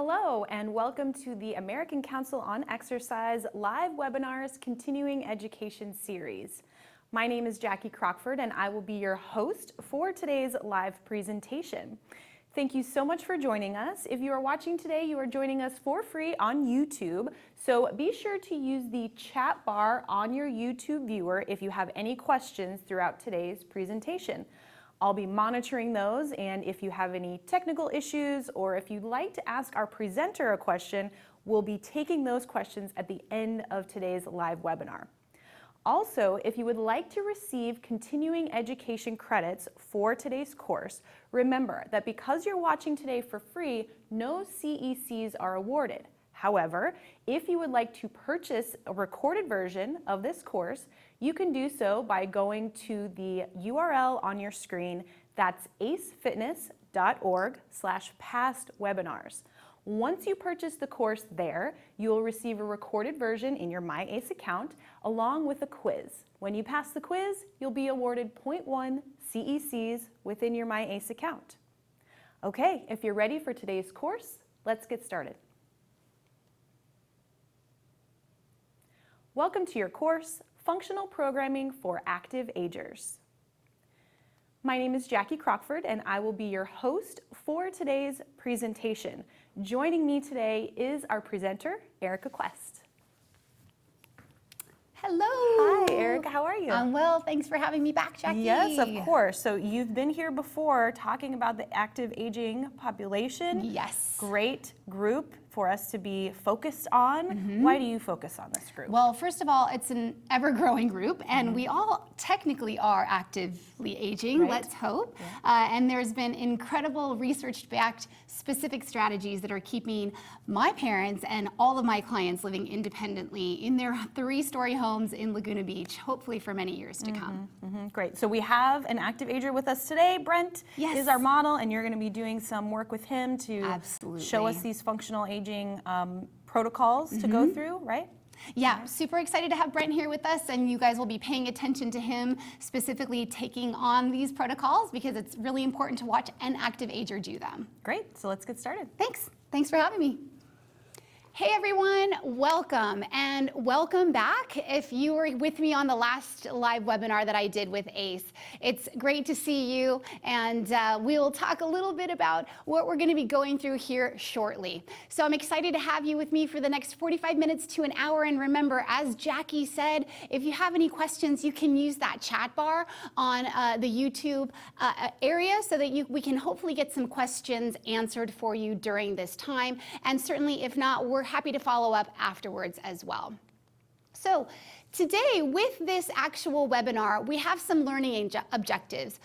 Hello and welcome to the American Council on Exercise live webinars continuing education series. My name is Jackie Crockford and I will be your host for today's live presentation. Thank you so much for joining us. If you are watching today, you are joining us for free on YouTube. So be sure to use the chat bar on your YouTube viewer if you have any questions throughout today's presentation. I'll be monitoring those, and if you have any technical issues or if you'd like to ask our presenter a question, we'll be taking those questions at the end of today's live webinar. Also, if you would like to receive continuing education credits for today's course, remember that because you're watching today for free, no CECs are awarded. However, if you would like to purchase a recorded version of this course, you can do so by going to the URL on your screen. That's acefitness.org/past webinars. Once you purchase the course there, you will receive a recorded version in your MyAce account along with a quiz. When you pass the quiz, you'll be awarded 0.1 CECs within your MyAce account. Okay, if you're ready for today's course, let's get started. Welcome to your course, Functional Programming for Active Agers. My name is Jackie Crockford and I will be your host for today's presentation. Joining me today is our presenter, Erika Quest. Hello. Hi, Erika. How are you? I'm well. Thanks for having me back, Jackie. Yes, of course. So you've been here before talking about the active aging population. Yes. Great group for us to be focused on. Why do you focus on this group? Well, first of all, it's an ever-growing group, and we all technically are actively aging, let's hope. And there's been incredible research-backed specific strategies that are keeping my parents and all of my clients living independently in their 3-story homes in Laguna Beach, hopefully for many years to come. Great. So we have an active ager with us today. Brent is our model, and you're going to be doing some work with him to show us these functional aging protocols to go through, right? Yeah, super excited to have Brent here with us, and you guys will be paying attention to him specifically taking on these protocols because it's really important to watch an active ager do them. Great, so let's get started. Thanks for having me. Hey everyone, welcome and welcome back. If you were with me on the last live webinar that I did with ACE, it's great to see you, and we will talk a little bit about what we're going to be going through here shortly. So I'm excited to have you with me for the next 45 minutes to an hour, and remember, as Jackie said, if you have any questions, you can use that chat bar on the YouTube area so that we can hopefully get some questions answered for you during this time, and certainly if not, we're happy to follow up afterwards as well. So today with this actual webinar, we have some learning objectives.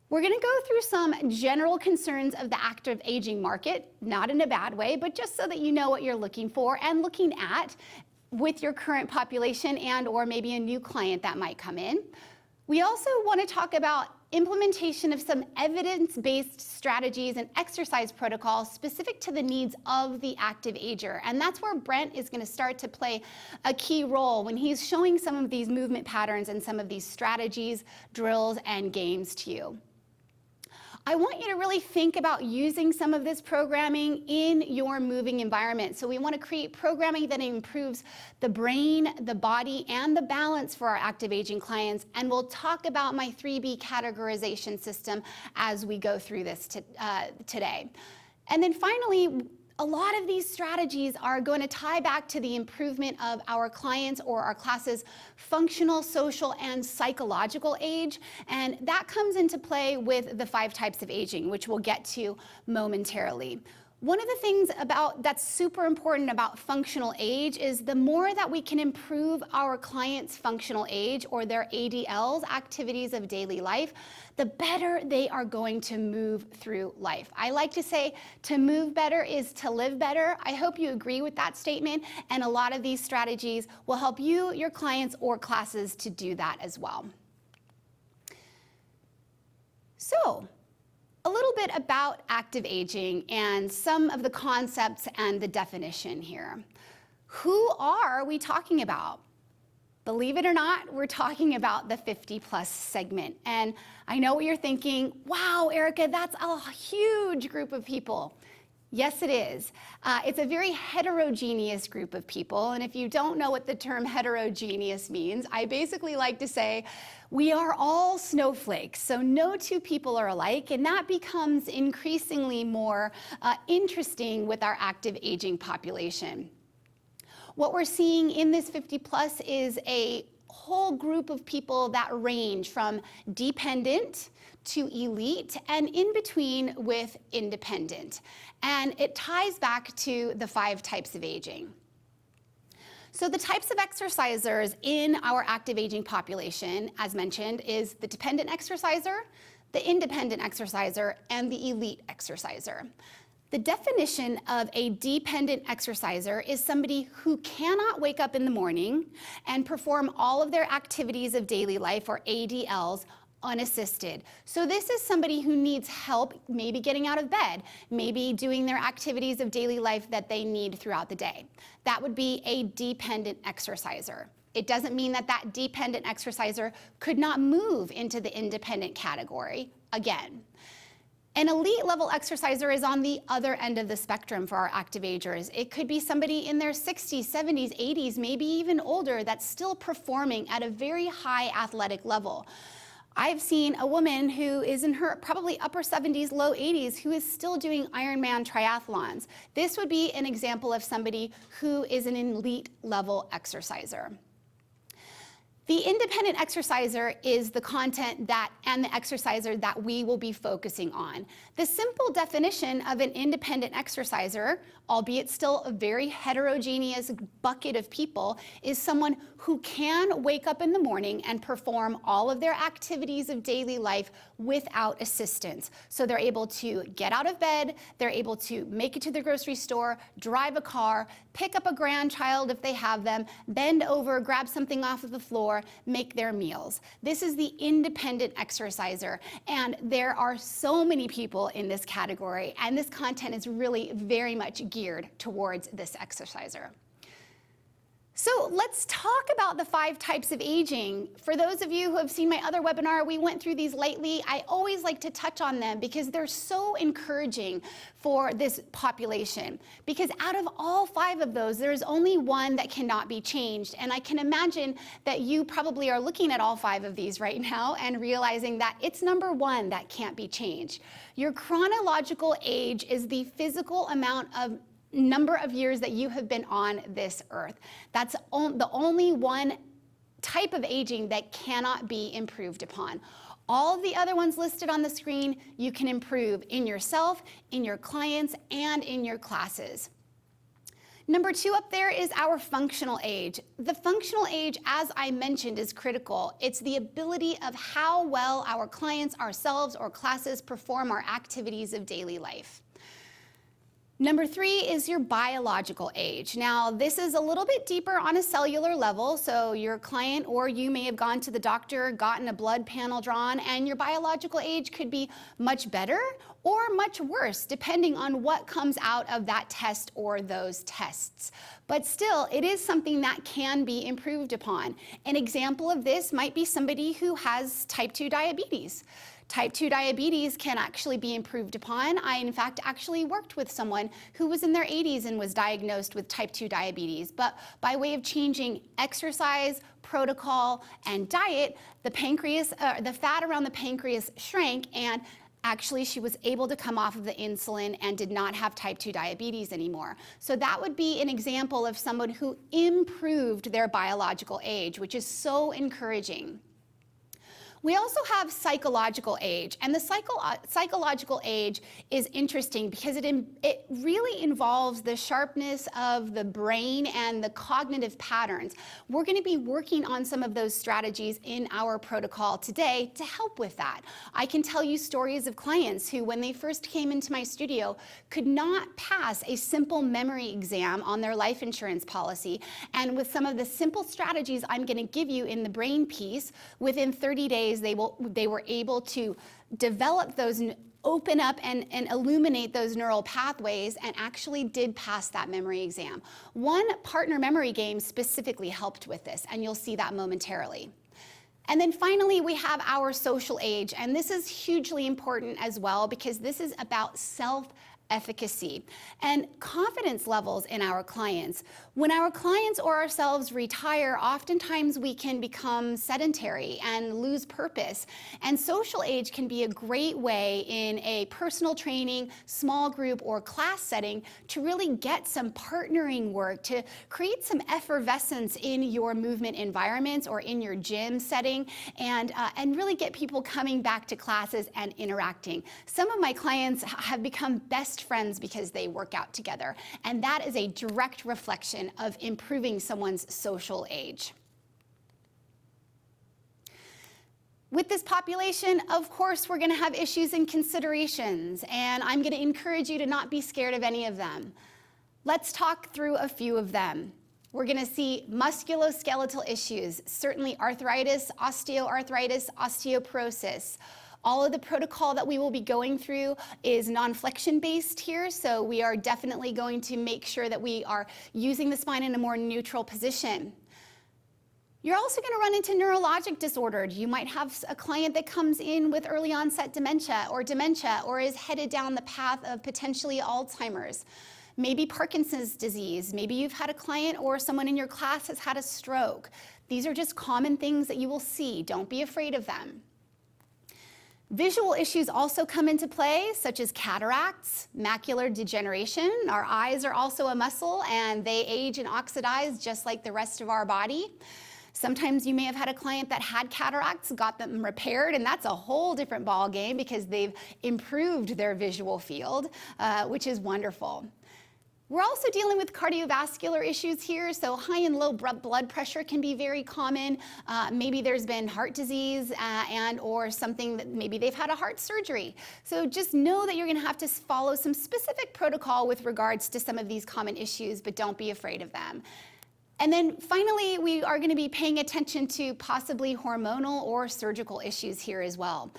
We're going to go through some general concerns of the active aging market, not in a bad way, but just so that you know what you're looking for and looking at with your current population and or maybe a new client that might come in. We also want to talk about implementation of some evidence-based strategies and exercise protocols specific to the needs of the active ager. And that's where Brent is going to start to play a key role when he's showing some of these movement patterns and some of these strategies, drills, and games to you. I want you to really think about using some of this programming in your moving environment. So we want to create programming that improves the brain, the body, and the balance for our active aging clients. And we'll talk about my 3B categorization system as we go through this today. And then finally, a lot of these strategies are going to tie back to the improvement of our clients or our classes' functional, social, and psychological age. And that comes into play with the 5 types of aging, which we'll get to momentarily. One of the things that's super important about functional age is the more that we can improve our clients' functional age or their ADLs, activities of daily life, the better they are going to move through life. I like to say to move better is to live better. I hope you agree with that statement, and a lot of these strategies will help you, your clients, or classes to do that as well. So, a little bit about active aging and some of the concepts and the definition here. Who are we talking about? Believe it or not, we're talking about the 50+ segment. And I know what you're thinking, wow, Erika, that's a huge group of people. Yes, it is. It's a very heterogeneous group of people. And if you don't know what the term heterogeneous means, I basically like to say we are all snowflakes. So no two people are alike. And that becomes increasingly more interesting with our active aging population. What we're seeing in this 50 plus is a whole group of people that range from dependent to elite and in between with independent. And it ties back to the 5 types of aging. So the types of exercisers in our active aging population, as mentioned, is the dependent exerciser, the independent exerciser, and the elite exerciser. The definition of a dependent exerciser is somebody who cannot wake up in the morning and perform all of their activities of daily life, or ADLs, unassisted. So this is somebody who needs help, maybe getting out of bed, maybe doing their activities of daily life that they need throughout the day. That would be a dependent exerciser. It doesn't mean that that dependent exerciser could not move into the independent category again. An elite level exerciser is on the other end of the spectrum for our active agers. It could be somebody in their 60s, 70s, 80s, maybe even older that's still performing at a very high athletic level. I've seen a woman who is in her probably upper 70s, low 80s, who is still doing Ironman triathlons. This would be an example of somebody who is an elite level exerciser. The independent exerciser is the content and the exerciser that we will be focusing on. The simple definition of an independent exerciser, albeit still a very heterogeneous bucket of people, is someone who can wake up in the morning and perform all of their activities of daily life without assistance. So they're able to get out of bed, they're able to make it to the grocery store, drive a car, pick up a grandchild if they have them, bend over, grab something off of the floor, make their meals. This is the independent exerciser, and there are so many people in this category, and this content is really very much geared towards this exerciser. So let's talk about the 5 types of aging. For those of you who have seen my other webinar, we went through these lately. I always like to touch on them because they're so encouraging for this population. Because out of all 5 of those, there's only one that cannot be changed. And I can imagine that you probably are looking at all 5 of these right now and realizing that it's number 1 that can't be changed. Your chronological age is the physical amount of number of years that you have been on this earth. That's the only one type of aging that cannot be improved upon. All of the other ones listed on the screen, you can improve in yourself, in your clients, and in your classes. Number 2 up there is our functional age. The functional age, as I mentioned, is critical. It's the ability of how well our clients, ourselves, or classes perform our activities of daily life. Number 3 is your biological age. Now, this is a little bit deeper on a cellular level, so your client or you may have gone to the doctor, gotten a blood panel drawn, and your biological age could be much better or much worse, depending on what comes out of that test or those tests. But still, it is something that can be improved upon. An example of this might be somebody who has type 2 diabetes. Type 2 diabetes can actually be improved upon. I, in fact, actually worked with someone who was in their 80s and was diagnosed with type 2 diabetes. But by way of changing exercise, protocol, and diet, the fat around the pancreas shrank, and actually she was able to come off of the insulin and did not have type 2 diabetes anymore. So that would be an example of someone who improved their biological age, which is so encouraging. We also have psychological age, and the psychological age is interesting because it really involves the sharpness of the brain and the cognitive patterns. We're going to be working on some of those strategies in our protocol today to help with that. I can tell you stories of clients who, when they first came into my studio, could not pass a simple memory exam on their life insurance policy, and with some of the simple strategies I'm going to give you in the brain piece, within 30 days they were able to develop those, open up and illuminate those neural pathways, and actually did pass that memory exam. One partner memory game specifically helped with this, and you'll see that momentarily. And then finally, we have our social age, and this is hugely important as well because this is about efficacy, and confidence levels in our clients. When our clients or ourselves retire, oftentimes we can become sedentary and lose purpose. And social age can be a great way in a personal training, small group, or class setting to really get some partnering work, to create some effervescence in your movement environments or in your gym setting, and really get people coming back to classes and interacting. Some of my clients have become best friends because they work out together, and that is a direct reflection of improving someone's social age. With this population, of course, we're going to have issues and considerations, and I'm going to encourage you to not be scared of any of them. Let's talk through a few of them. We're going to see musculoskeletal issues, certainly arthritis, osteoarthritis, osteoporosis. All of the protocol that we will be going through is non-flexion based here, so we are definitely going to make sure that we are using the spine in a more neutral position. You're also going to run into neurologic disorders. You might have a client that comes in with early onset dementia or is headed down the path of potentially Alzheimer's. Maybe Parkinson's disease. Maybe you've had a client or someone in your class has had a stroke. These are just common things that you will see. Don't be afraid of them. Visual issues also come into play, such as cataracts, macular degeneration. Our eyes are also a muscle, and they age and oxidize just like the rest of our body. Sometimes you may have had a client that had cataracts, got them repaired, and that's a whole different ball game because they've improved their visual field, which is wonderful. We're also dealing with cardiovascular issues here, so high and low blood pressure can be very common. Maybe there's been heart disease and or something that maybe they've had a heart surgery. So just know that you're going to have to follow some specific protocol with regards to some of these common issues, but don't be afraid of them. And then finally, we are going to be paying attention to possibly hormonal or surgical issues here as well.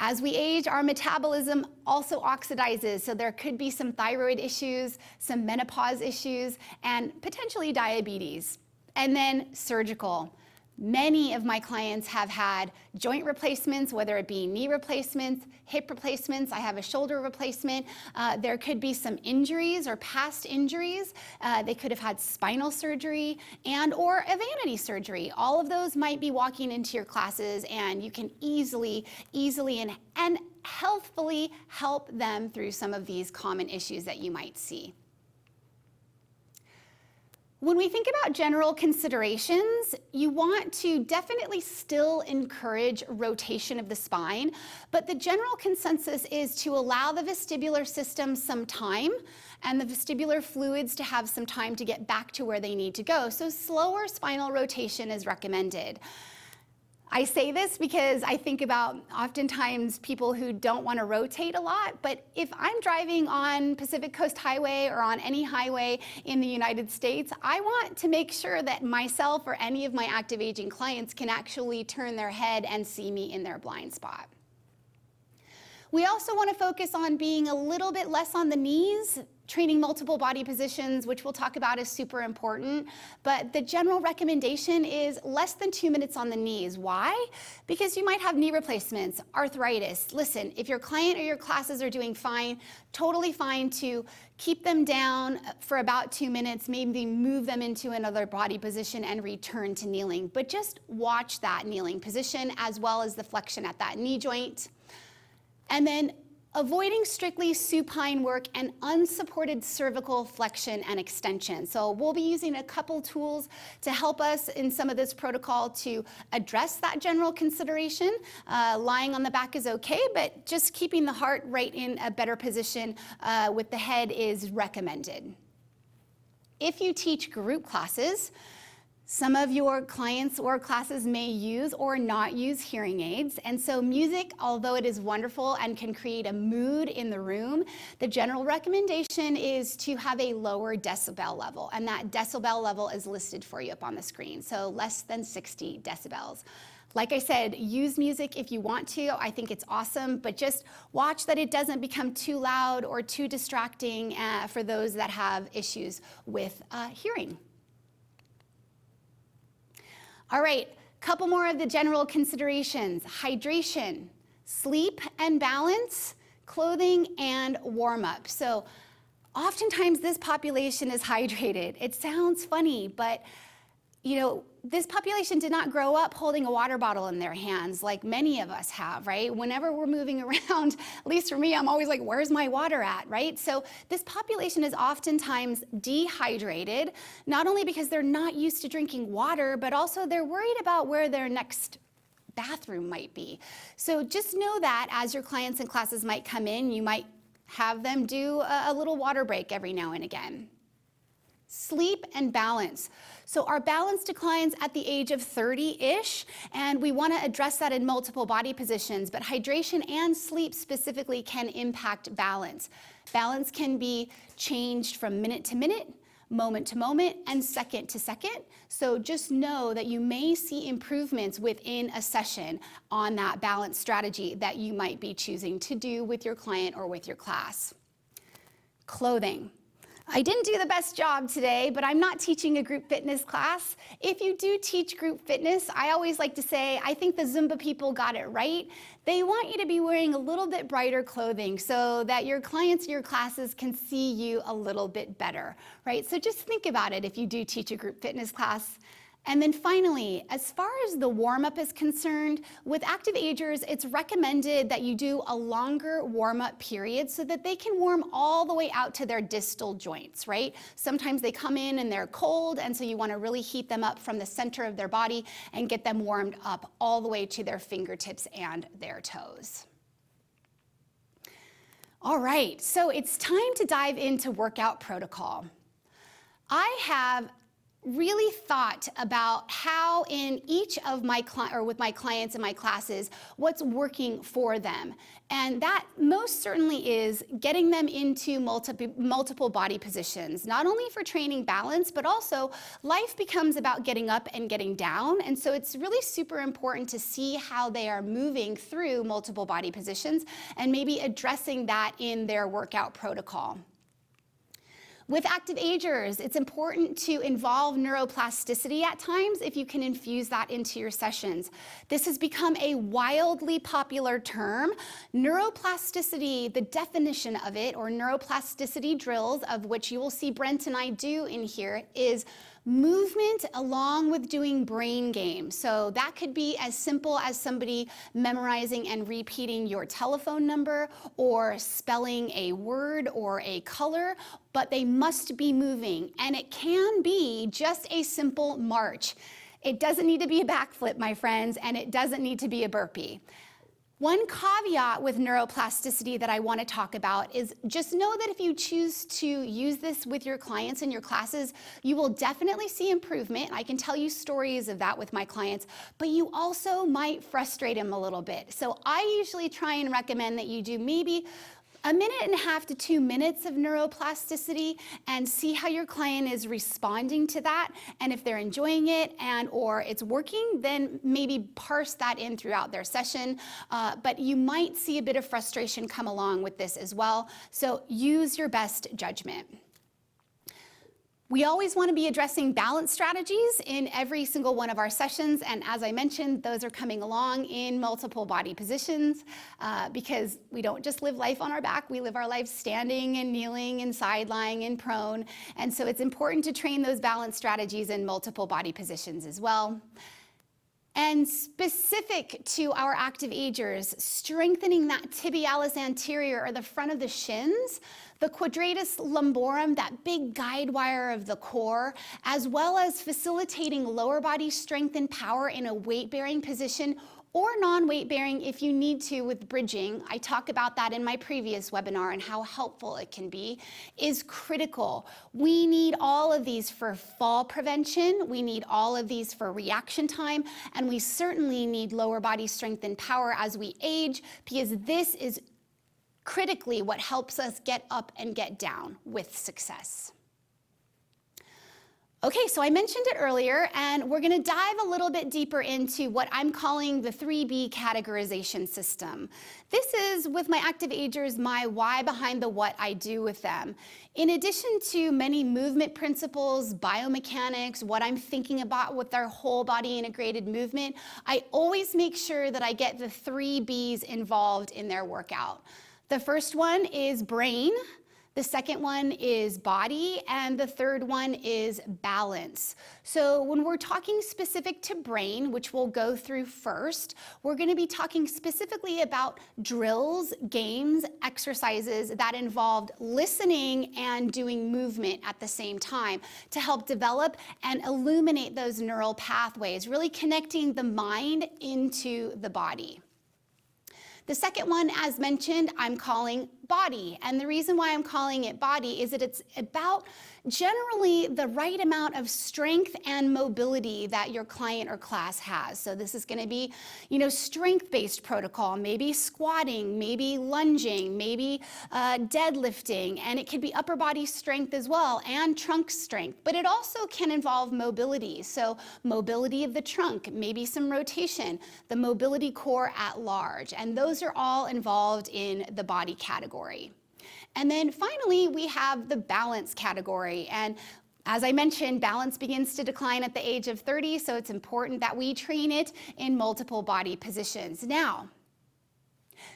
As we age, our metabolism also oxidizes, so there could be some thyroid issues, some menopause issues, and potentially diabetes. And then surgical. Many of my clients have had joint replacements, whether it be knee replacements, hip replacements. I have a shoulder replacement. There could be some injuries or past injuries. They could have had spinal surgery and or a vanity surgery. All of those might be walking into your classes, and you can easily and healthfully help them through some of these common issues that you might see. When we think about general considerations, you want to definitely still encourage rotation of the spine, but the general consensus is to allow the vestibular system some time and the vestibular fluids to have some time to get back to where they need to go. So slower spinal rotation is recommended. I say this because I think about oftentimes people who don't want to rotate a lot, but if I'm driving on Pacific Coast Highway or on any highway in the United States, I want to make sure that myself or any of my active aging clients can actually turn their head and see me in their blind spot. We also want to focus on being a little bit less on the knees. Training multiple body positions, which we'll talk about, is super important, but the general recommendation is less than 2 minutes on the knees. Why? Because you might have knee replacements, arthritis. Listen, if your client or your classes are doing fine, totally fine to keep them down for about 2 minutes, maybe move them into another body position and return to kneeling. But just watch that kneeling position as well as the flexion at that knee joint. And then avoiding strictly supine work and unsupported cervical flexion and extension. So we'll be using a couple tools to help us in some of this protocol to address that general consideration. Lying on the back is okay, but just keeping the heart right in a better position with the head is recommended. If you teach group classes, some of your clients or classes may use or not use hearing aids, and so music, although it is wonderful and can create a mood in the room, the general recommendation is to have a lower decibel level, and that decibel level is listed for you up on the screen, so less than 60 decibels. Like I said, use music if you want to. I think it's awesome, but just watch that it doesn't become too loud or too distracting for those that have issues with hearing. All right, couple more of the general considerations. Hydration, sleep and balance, clothing and warm up. So oftentimes this population is hydrated. It sounds funny, but this population did not grow up holding a water bottle in their hands like many of us have, right? Whenever we're moving around, at least for me, I'm always like, where's my water at, right? So this population is oftentimes dehydrated, not only because they're not used to drinking water, but also they're worried about where their next bathroom might be. So just know that as your clients and classes might come in, you might have them do a little water break every now and again. Sleep and balance. So our balance declines at the age of 30-ish, and we want to address that in multiple body positions, but hydration and sleep specifically can impact balance. Balance can be changed from minute to minute, moment to moment, and second to second. So just know that you may see improvements within a session on that balance strategy that you might be choosing to do with your client or with your class. Clothing. I didn't do the best job today, but I'm not teaching a group fitness class. If you do teach group fitness, I always like to say, I think the Zumba people got it right. They want you to be wearing a little bit brighter clothing so that your clients and your classes can see you a little bit better, right? So just think about it if you do teach a group fitness class. And then finally, as far as the warm-up is concerned, with active agers, it's recommended that you do a longer warm-up period so that they can warm all the way out to their distal joints, right? Sometimes they come in and they're cold, and so you want to really heat them up from the center of their body and get them warmed up all the way to their fingertips and their toes. All right, so it's time to dive into workout protocol. I have really thought about how in each of my with my clients and my classes, what's working for them. And that most certainly is getting them into multiple body positions, not only for training balance, but also life becomes about getting up and getting down. And so it's really super important to see how they are moving through multiple body positions and maybe addressing that in their workout protocol. With active agers, it's important to involve neuroplasticity at times if you can infuse that into your sessions. This has become a wildly popular term. Neuroplasticity, the definition of it, or neuroplasticity drills, of which you will see Brent and I do in here, is movement along with doing brain games. So that could be as simple as somebody memorizing and repeating your telephone number or spelling a word or a color, but they must be moving. And it can be just a simple march. It doesn't need to be a backflip, my friends, and it doesn't need to be a burpee. One caveat with neuroplasticity that I want to talk about is just know that if you choose to use this with your clients and your classes, you will definitely see improvement. I can tell you stories of that with my clients, but you also might frustrate them a little bit. So I usually try and recommend that you do maybe 1.5 minutes to 2 minutes of neuroplasticity and see how your client is responding to that. And if they're enjoying it and or it's working, then maybe parse that in throughout their session. But you might see a bit of frustration come along with this as well. So use your best judgment. We always want to be addressing balance strategies in every single one of our sessions, and as I mentioned, those are coming along in multiple body positions because we don't just live life on our back, we live our life standing and kneeling and side lying and prone, and so it's important to train those balance strategies in multiple body positions as well. And specific to our active agers, strengthening that tibialis anterior, or the front of the shins, the quadratus lumborum, that big guide wire of the core, as well as facilitating lower body strength and power in a weight-bearing position or non-weight bearing if you need to with bridging. I talk about that in my previous webinar and how helpful it can be, is critical. We need all of these for fall prevention. We need all of these for reaction time. And we certainly need lower body strength and power as we age, because this is critically what helps us get up and get down with success. Okay, so I mentioned it earlier, and we're going to dive a little bit deeper into what I'm calling the 3B categorization system. This is, with my active agers, my why behind the what I do with them. In addition to many movement principles, biomechanics, what I'm thinking about with their whole body integrated movement, I always make sure that I get the 3 Bs involved in their workout. The first one is brain, the second one is body, and the third one is balance. So when we're talking specific to brain, which we'll go through first, we're going to be talking specifically about drills, games, exercises that involved listening and doing movement at the same time to help develop and illuminate those neural pathways, really connecting the mind into the body. The second one, as mentioned, I'm calling body. And the reason why I'm calling it body is that it's about generally the right amount of strength and mobility that your client or class has. So this is going to be, strength-based protocol, maybe squatting, maybe lunging, maybe deadlifting, and it could be upper body strength as well and trunk strength. But it also can involve mobility. So mobility of the trunk, maybe some rotation, the mobility core at large, and those are all involved in the body category. And then finally, we have the balance category. And as I mentioned, balance begins to decline at the age of 30, so it's important that we train it in multiple body positions. Now,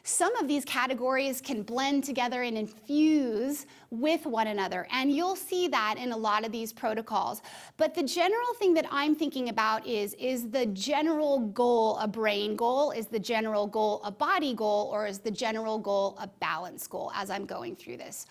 some of these categories can blend together and infuse with one another, and you'll see that in a lot of these protocols. But the general thing that I'm thinking about is the general goal a brain goal? Is the general goal a body goal? Or is the general goal a balance goal as I'm going through this?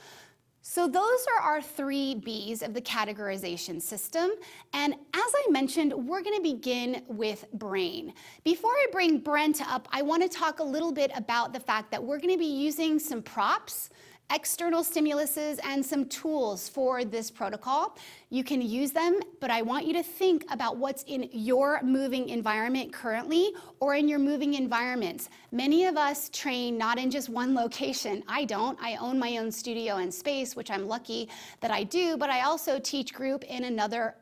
So those are our 3 B's of the categorization system. And as I mentioned, we're going to begin with brain. Before I bring Brent up, I want to talk a little bit about the fact that we're going to be using some props, external stimuluses, and some tools for this protocol. You can use them, but I want you to think about what's in your moving environment currently or in your moving environments. Many of us train not in just one location. I don't. I own my own studio and space, which I'm lucky that I do, but I also teach group in another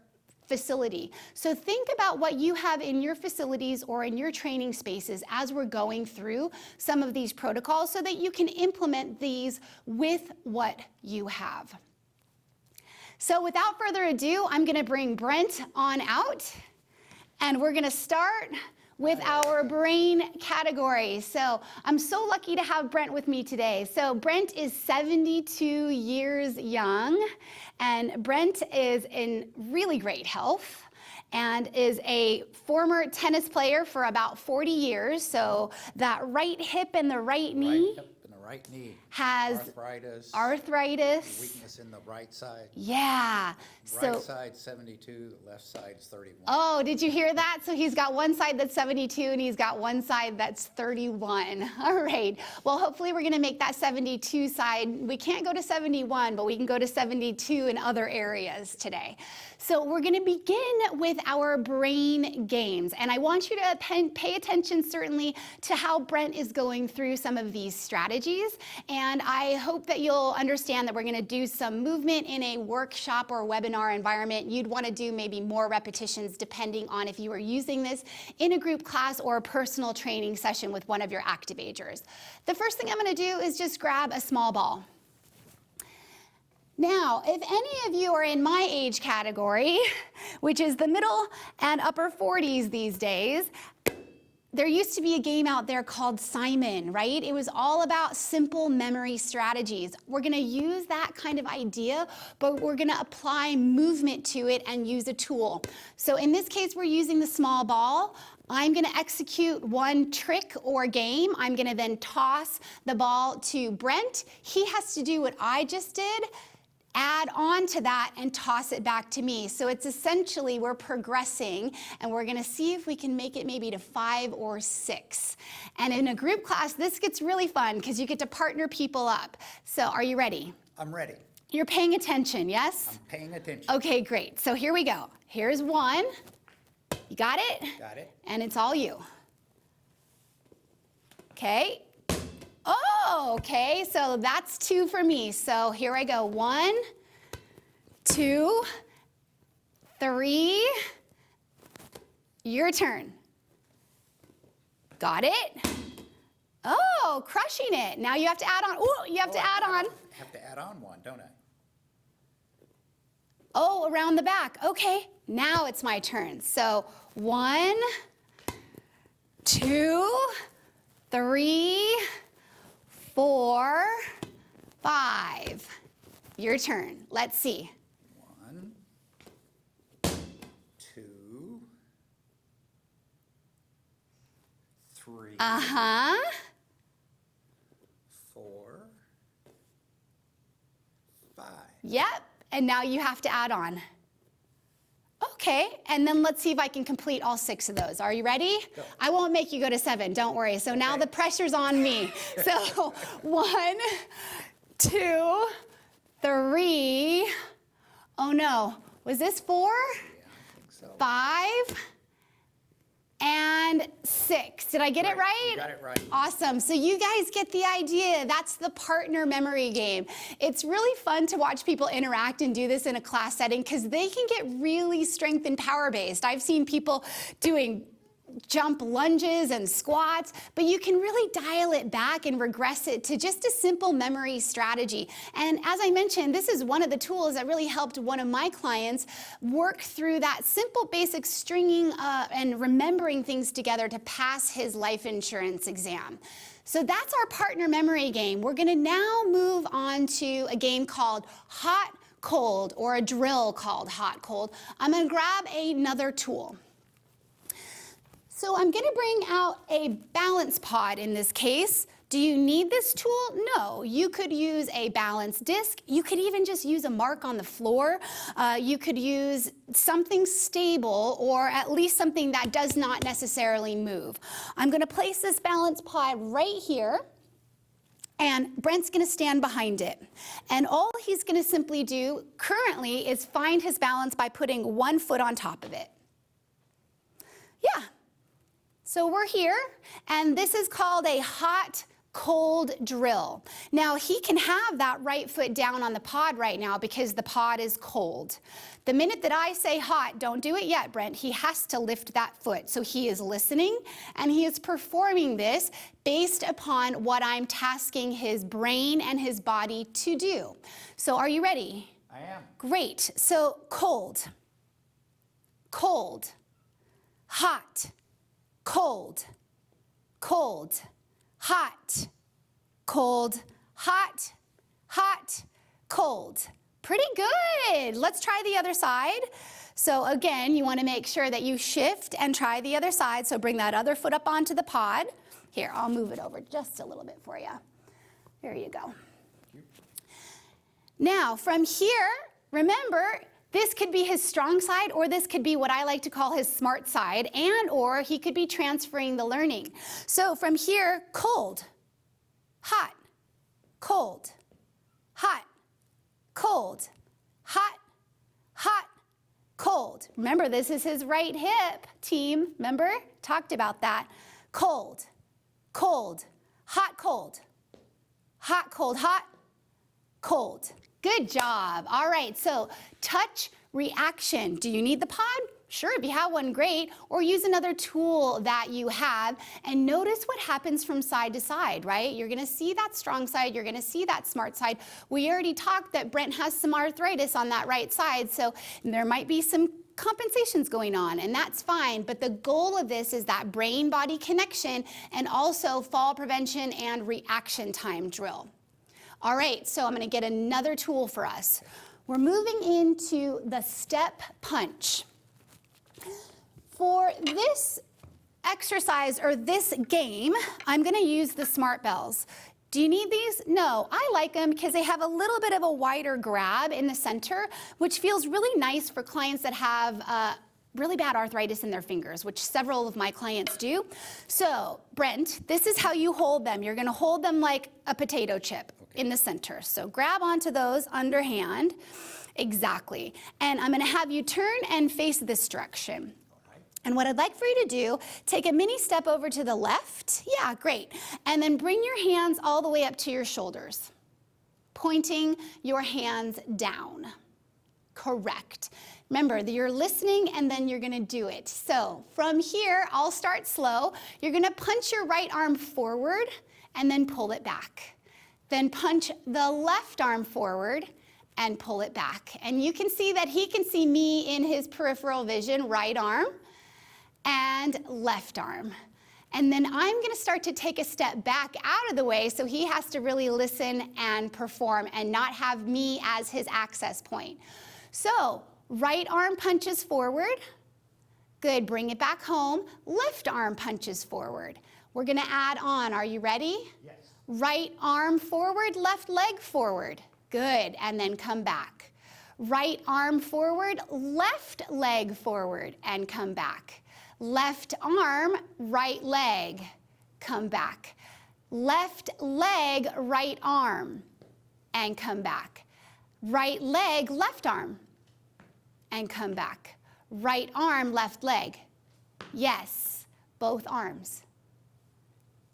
facility. So think about what you have in your facilities or in your training spaces as we're going through some of these protocols so that you can implement these with what you have. So without further ado, I'm going to bring Brent on out, and we're going to start with our brain category. So I'm so lucky to have Brent with me today. So Brent is 72 years young, and Brent is in really great health and is a former tennis player for about 40 years. So that right hip and the right knee. Right knee has arthritis, weakness in the right side. Yeah. Right side 72, left side 31. Oh, did you hear that? So he's got one side that's 72 and he's got one side that's 31. All right. Well, hopefully we're going to make that 72 side. We can't go to 71, but we can go to 72 in other areas today. So we're going to begin with our brain games. And I want you to pay attention certainly to how Brent is going through some of these strategies. And I hope that you'll understand that we're going to do some movement in a workshop or webinar environment. You'd want to do maybe more repetitions depending on if you are using this in a group class or a personal training session with one of your active agers. The first thing I'm going to do is just grab a small ball. Now, if any of you are in my age category, which is the middle and upper 40s these days, there used to be a game out there called Simon, right? It was all about simple memory strategies. We're going to use that kind of idea, but we're going to apply movement to it and use a tool. So in this case, we're using the small ball. I'm going to execute one trick or game. I'm going to then toss the ball to Brent. He has to do what I just did, add on to that and toss it back to me. So it's essentially we're progressing and we're going to see if we can make it maybe to 5 or 6. And in a group class, this gets really fun because you get to partner people up. So are you ready? I'm ready. You're paying attention, yes? I'm paying attention. Okay, great. So here we go. Here's one. You got it? Got it. And it's all you. Okay. Oh, okay, so that's 2 for me. So here I go. 1, 2, 3. Your turn. Got it? Oh, crushing it. Now you have to add on. Oh, you have to add on. I have to add on one, don't I? Oh, around the back. Okay, now it's my turn. So 1, 2, 3, 4, 5. Your turn. Let's see. 1, 2, 3, Uh-huh. 4, 5. Yep. And now you have to add on. Okay, and then let's see if I can complete all 6 of those. Are you ready? Go. I won't make you go to 7, don't worry. So now the pressure's on me. So 1, 2, 3. Oh no, was this 4? Yeah, I think so. 5 and 6. Did I get it right? You got it right. Awesome. So you guys get the idea. That's the partner memory game. It's really fun to watch people interact and do this in a class setting because they can get really strength and power based. I've seen people doing jump lunges and squats, but you can really dial it back and regress it to just a simple memory strategy. And as I mentioned, this is one of the tools that really helped one of my clients work through that simple basic stringing and remembering things together to pass his life insurance exam. So that's our partner memory game. We're gonna now move on to a game called Hot Cold, or a drill called Hot Cold. I'm gonna grab another tool. So I'm going to bring out a balance pod in this case. Do you need this tool? No. You could use a balance disc. You could even just use a mark on the floor. You could use something stable, or at least something that does not necessarily move. I'm going to place this balance pod right here, and Brent's going to stand behind it. And all he's going to simply do currently is find his balance by putting one foot on top of it. Yeah. So we're here, and this is called a hot cold drill. Now he can have that right foot down on the pod right now because the pod is cold. The minute that I say hot, don't do it yet, Brent, he has to lift that foot. So he is listening, and he is performing this based upon what I'm tasking his brain and his body to do. So are you ready? I am. Great. So cold, cold, hot, cold, cold, hot, cold, hot, hot, cold. Pretty good. Let's try the other side. So again, you want to make sure that you shift and try the other side. So bring that other foot up onto the pod. Here, I'll move it over just a little bit for you. There you go. Now, from here, remember, this could be his strong side, or this could be what I like to call his smart side, and or he could be transferring the learning. So from here, cold, hot, cold, hot, cold, hot, hot, cold. Remember, this is his right hip, team. Remember? Talked about that. Cold, cold, hot, cold, hot, cold, hot, cold. Good job. All right, so touch reaction. Do you need the pod? Sure, if you have one, great. Or use another tool that you have and notice what happens from side to side, right? You're gonna see that strong side, you're gonna see that smart side. We already talked that Brent has some arthritis on that right side, so there might be some compensations going on, and that's fine, but the goal of this is that brain-body connection and also fall prevention and reaction time drill. All right, so I'm going to get another tool for us. We're moving into the step punch. For this exercise or this game, I'm going to use the smart bells. Do you need these? No, I like them because they have a little bit of a wider grab in the center, which feels really nice for clients that have really bad arthritis in their fingers, which several of my clients do. So, Brent, this is how you hold them. You're gonna hold them like a potato chip in the center. So grab onto those underhand, exactly. And I'm gonna have you turn and face this direction. And what I'd like for you to do, take a mini step over to the left. Yeah, great. And then bring your hands all the way up to your shoulders, pointing your hands down. Correct. Remember, you're listening and then you're gonna do it. So from here, I'll start slow. You're gonna punch your right arm forward and then pull it back. Then punch the left arm forward and pull it back. And you can see that he can see me in his peripheral vision, right arm and left arm. And then I'm going to start to take a step back out of the way so he has to really listen and perform and not have me as his access point. So right arm punches forward. Good, bring it back home. Left arm punches forward. We're going to add on. Are you ready? Yes. Right arm forward, left leg forward. Good, and then come back. Right arm forward, left leg forward, and come back. Left arm, right leg, come back. Left leg, right arm, and come back. Right leg, left arm, and come back. Right arm, left leg. Yes, both arms.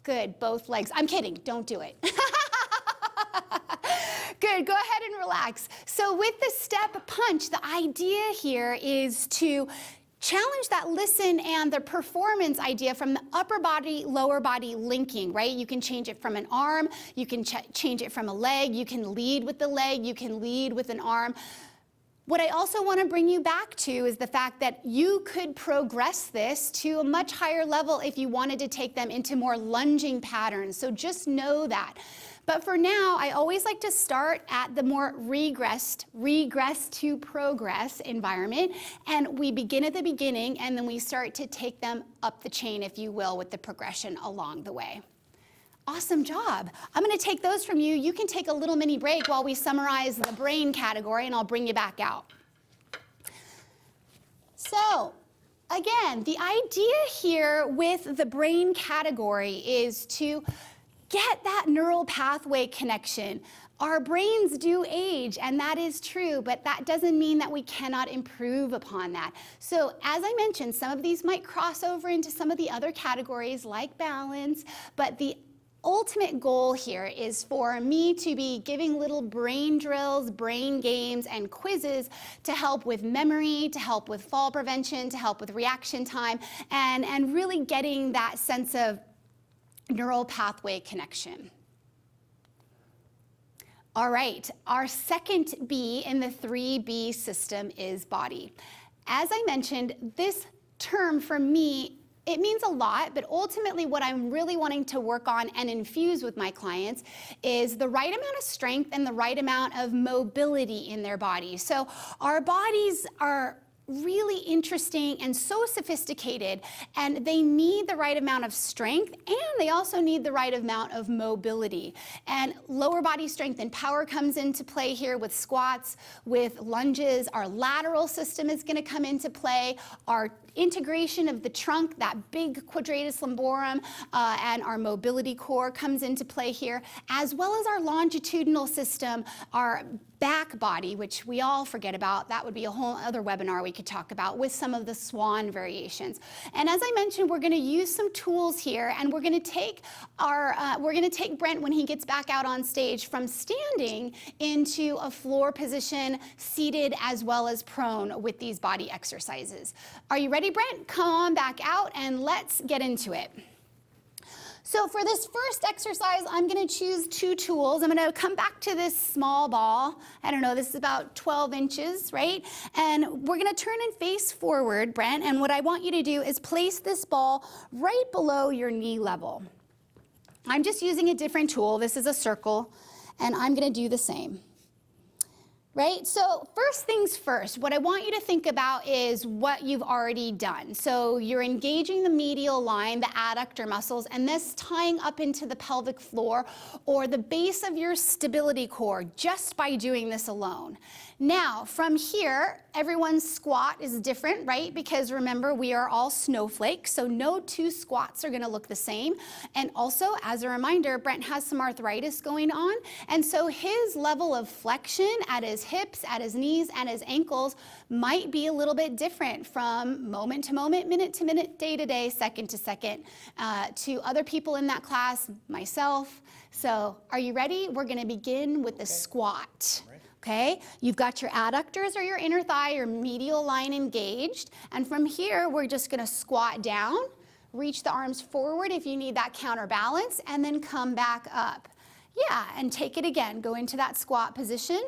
Good, both legs. I'm kidding, don't do it. Good, go ahead and relax. So with the step punch, the idea here is to challenge that listen and the performance idea from the upper body, lower body linking, right? You can change it from an arm, you can change it from a leg, you can lead with the leg, you can lead with an arm. What I also want to bring you back to is the fact that you could progress this to a much higher level if you wanted to take them into more lunging patterns. So just know that. But for now, I always like to start at the more regress to progress environment. And we begin at the beginning, and then we start to take them up the chain, if you will, with the progression along the way. Awesome job. I'm going to take those from you. You can take a little mini break while we summarize the brain category, and I'll bring you back out. So, again, the idea here with the brain category is to get that neural pathway connection. Our brains do age, and that is true, but that doesn't mean that we cannot improve upon that. So as I mentioned, some of these might cross over into some of the other categories like balance, but the ultimate goal here is for me to be giving little brain drills, brain games, and quizzes to help with memory, to help with fall prevention, to help with reaction time, and really getting that sense of neural pathway connection. All right, our second B in the 3B system is body. As I mentioned, this term for me, it means a lot, but ultimately what I'm really wanting to work on and infuse with my clients is the right amount of strength and the right amount of mobility in their body. So our bodies are really interesting and so sophisticated, and they need the right amount of strength, and they also need the right amount of mobility. And lower body strength and power comes into play here with squats, with lunges. Our lateral system is going to come into play. Our integration of the trunk, that big quadratus lumborum, and our mobility core comes into play here, as well as our longitudinal system, our back body, which we all forget about. That would be a whole other webinar we could talk about with some of the swan variations. And as I mentioned, we're going to use some tools here, and we're going to take Brent when he gets back out on stage from standing into a floor position, seated as well as prone with these body exercises. Are you ready, Brent? Come on back out and let's get into it. So for this first exercise, I'm going to choose two tools. I'm going to come back to this small ball. I don't know, this is about 12 inches, right? And we're going to turn and face forward, Brent. And what I want you to do is place this ball right below your knee level. I'm just using a different tool. This is a circle, and I'm going to do the same. Right? So first things first, what I want you to think about is what you've already done. So you're engaging the medial line, the adductor muscles, and this tying up into the pelvic floor or the base of your stability core just by doing this alone. Now, from here, everyone's squat is different, right? Because remember, we are all snowflakes, so no two squats are going to look the same. And also, as a reminder, Brent has some arthritis going on, and so his level of flexion at his hips, at his knees, and his ankles might be a little bit different from moment to moment, minute to minute, day to day, second to second, to other people in that class, myself. So are you ready? We're going to begin with the squat. Okay, you've got your adductors or your inner thigh, your medial line engaged. And from here, we're just going to squat down, reach the arms forward if you need that counterbalance, and then come back up. Yeah, and take it again. Go into that squat position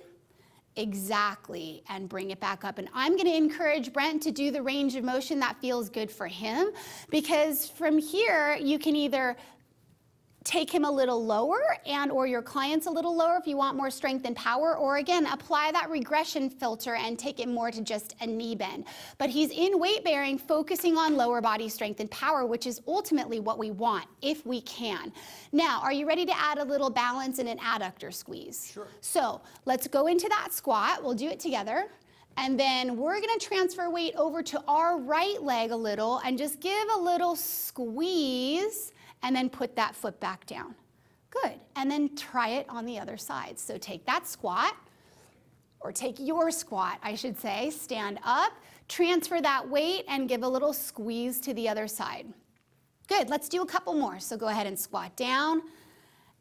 Exactly, and bring it back up. And I'm going to encourage Brent to do the range of motion that feels good for him, because from here you can either take him a little lower and or your clients a little lower if you want more strength and power, or again, apply that regression filter and take it more to just a knee bend. But he's in weight bearing, focusing on lower body strength and power, which is ultimately what we want if we can. Now, are you ready to add a little balance and an adductor squeeze? Sure. So let's go into that squat. We'll do it together. And then we're gonna transfer weight over to our right leg a little and just give a little squeeze, and then put that foot back down. Good, and then try it on the other side. So take that squat, or take your squat, I should say, stand up, transfer that weight, and give a little squeeze to the other side. Good, let's do a couple more. So go ahead and squat down,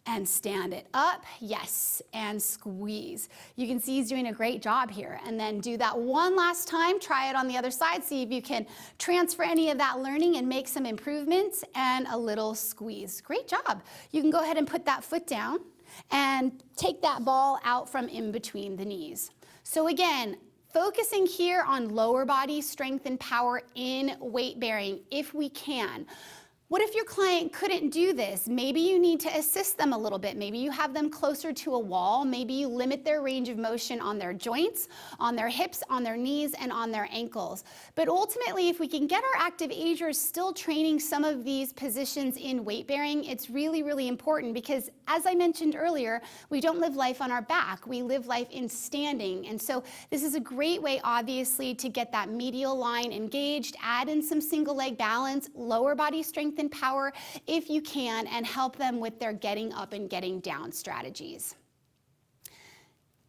and stand it up, yes, and squeeze. You can see he's doing a great job here. And then do that one last time, try it on the other side, see if you can transfer any of that learning and make some improvements, and a little squeeze. Great job. You can go ahead and put that foot down and take that ball out from in between the knees. So again, focusing here on lower body strength and power in weight bearing if we can. What if your client couldn't do this? Maybe you need to assist them a little bit. Maybe you have them closer to a wall. Maybe you limit their range of motion on their joints, on their hips, on their knees, and on their ankles. But ultimately, if we can get our active agers still training some of these positions in weight bearing, it's really, really important, because as I mentioned earlier, we don't live life on our back. We live life in standing. And so this is a great way, obviously, to get that medial line engaged, add in some single leg balance, lower body strength and power if you can, and help them with their getting up and getting down strategies.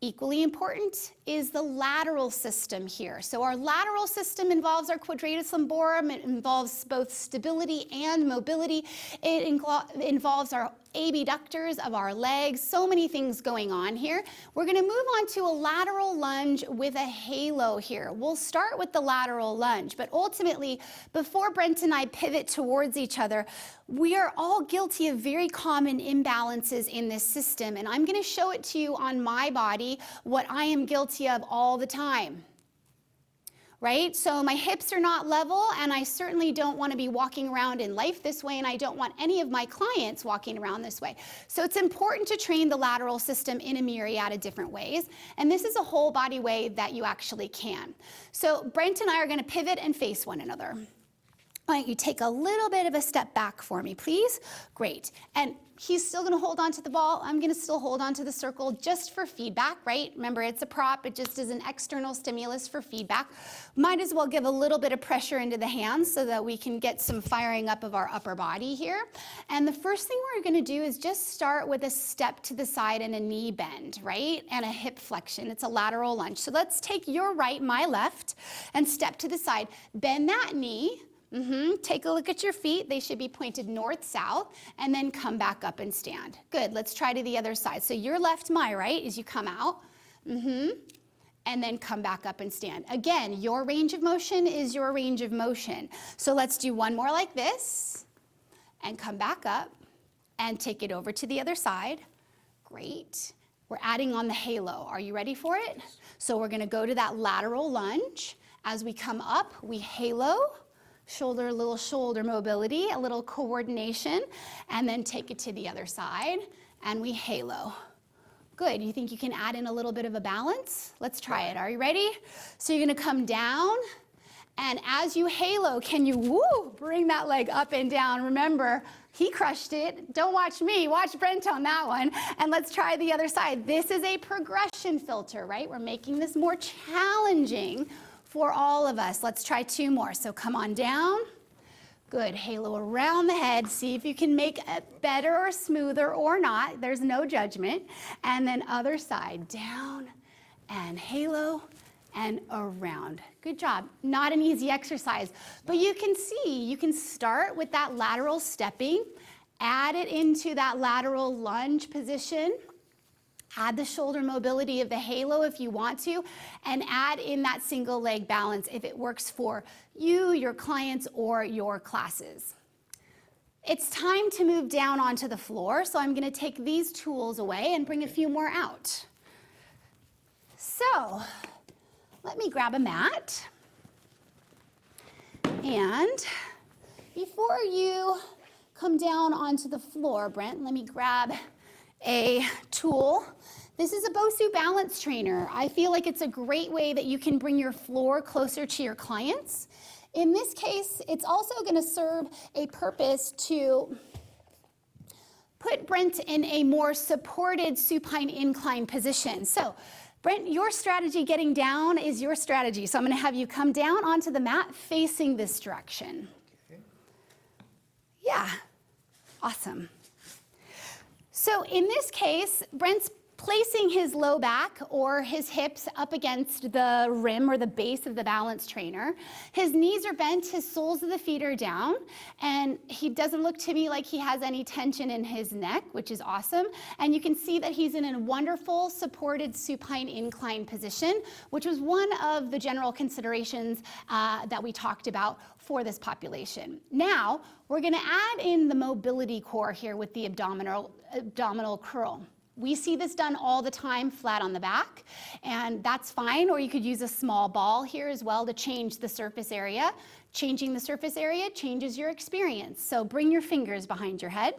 Equally important is the lateral system here. So our lateral system involves our quadratus lumborum. It involves both stability and mobility. It involves our abductors of our legs. So many things going on here. We're going to move on to a lateral lunge with a halo here. We'll start with the lateral lunge, but ultimately, before Brent and I pivot towards each other, we are all guilty of very common imbalances in this system, and I'm going to show it to you on my body, what I am guilty of all the time. Right? So my hips are not level, and I certainly don't want to be walking around in life this way, and I don't want any of my clients walking around this way. So it's important to train the lateral system in a myriad of different ways, and this is a whole body way that you actually can. So Brent and I are going to pivot and face one another. Why don't you take a little bit of a step back for me, please? Great. And he's still going to hold on to the ball. I'm going to still hold on to the circle just for feedback, right? Remember, it's a prop. It just is an external stimulus for feedback. Might as well give a little bit of pressure into the hands so that we can get some firing up of our upper body here. And the first thing we're going to do is just start with a step to the side and a knee bend, right? And a hip flexion. It's a lateral lunge. So let's take your right, my left, and step to the side. Bend that knee. Take a look at your feet. They should be pointed north-south, and then come back up and stand. Good. Let's try to the other side. So your left, my right, as you come out. And then come back up and stand. Again, your range of motion is your range of motion. So let's do one more like this, and come back up, and take it over to the other side. Great. We're adding on the halo. Are you ready for it? So we're going to go to that lateral lunge. As we come up, we halo. Shoulder, a little shoulder mobility, a little coordination, and then take it to the other side, and we halo. Good. You think you can add in a little bit of a balance? Let's try it. Are you ready? So you're going to come down, and as you halo, can you bring that leg up and down? Remember, he crushed it. Don't watch me. Watch Brent on that one. And let's try the other side. This is a progression filter, right? We're making this more challenging for all of us. Let's try two more. So come on down. Good. Halo around the head. See if you can make it better or smoother or not. There's no judgment. And then other side. Down and halo and around. Good job. Not an easy exercise, but you can see, you can start with that lateral stepping, add it into that lateral lunge position. Add the shoulder mobility of the halo if you want to, and add in that single leg balance if it works for you, your clients, or your classes. It's time to move down onto the floor, so I'm going to take these tools away and bring a few more out. So let me grab a mat. And before you come down onto the floor, Brent, let me grab a tool. This is a BOSU balance trainer. I feel like it's a great way that you can bring your floor closer to your clients. In this case, it's also going to serve a purpose to put Brent in a more supported supine incline position. So Brent, your strategy getting down is your strategy. So I'm going to have you come down onto the mat facing this direction. Okay. Yeah, awesome. So in this case, Brent's placing his low back or his hips up against the rim or the base of the balance trainer. His knees are bent, his soles of the feet are down, and he doesn't look to me like he has any tension in his neck, which is awesome. And you can see that he's in a wonderful supported supine incline position, which was one of the general considerations that we talked about for this population. Now, we're gonna add in the mobility core here with the abdominal curl. We see this done all the time flat on the back, and that's fine, or you could use a small ball here as well to change the surface area. Changing the surface area changes your experience. So bring your fingers behind your head.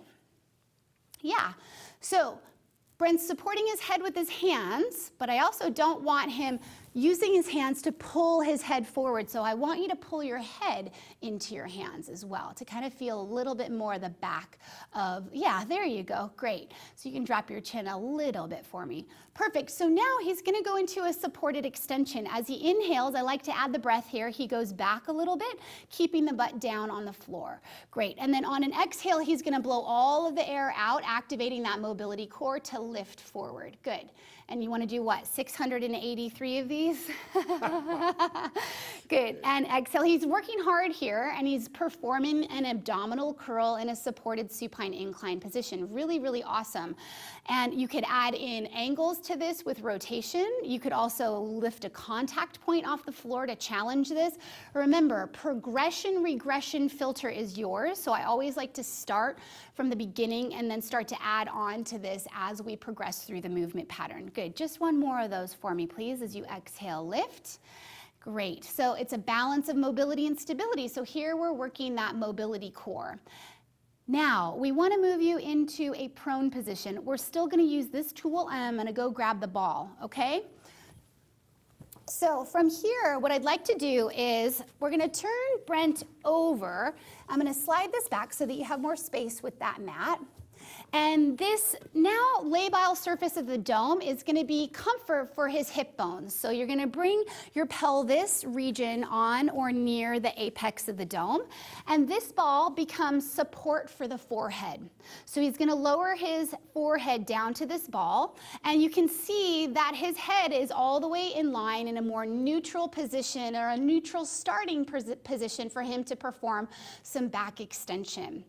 Yeah, so Brent's supporting his head with his hands, but I also don't want him using his hands to pull his head forward. So I want you to pull your head into your hands as well to kind of feel a little bit more the back of, yeah, there you go, great. So you can drop your chin a little bit for me. Perfect, so now he's gonna go into a supported extension. As he inhales, I like to add the breath here. He goes back a little bit, keeping the butt down on the floor. Great, and then on an exhale, he's gonna blow all of the air out, activating that mobility core to lift forward. Good. And you want to do what, 683 of these? Good, and exhale. He's working hard here, and he's performing an abdominal curl in a supported supine incline position. Really, really awesome. And you could add in angles to this with rotation. You could also lift a contact point off the floor to challenge this. Remember, progression, regression filter is yours, so I always like to start from the beginning and then start to add on to this as we progress through the movement pattern. Good, just one more of those for me, please, as you exhale, lift. Great, so it's a balance of mobility and stability. So here we're working that mobility core. Now, we want to move you into a prone position. We're still going to use this tool, and I'm going to go grab the ball, okay? So from here, what I'd like to do is we're going to turn Brent over. I'm going to slide this back so that you have more space with that mat. And this now labile surface of the dome is going to be comfort for his hip bones. So you're going to bring your pelvis region on or near the apex of the dome. And this ball becomes support for the forehead. So he's going to lower his forehead down to this ball. And you can see that his head is all the way in line in a more neutral position or a neutral starting position for him to perform some back extension.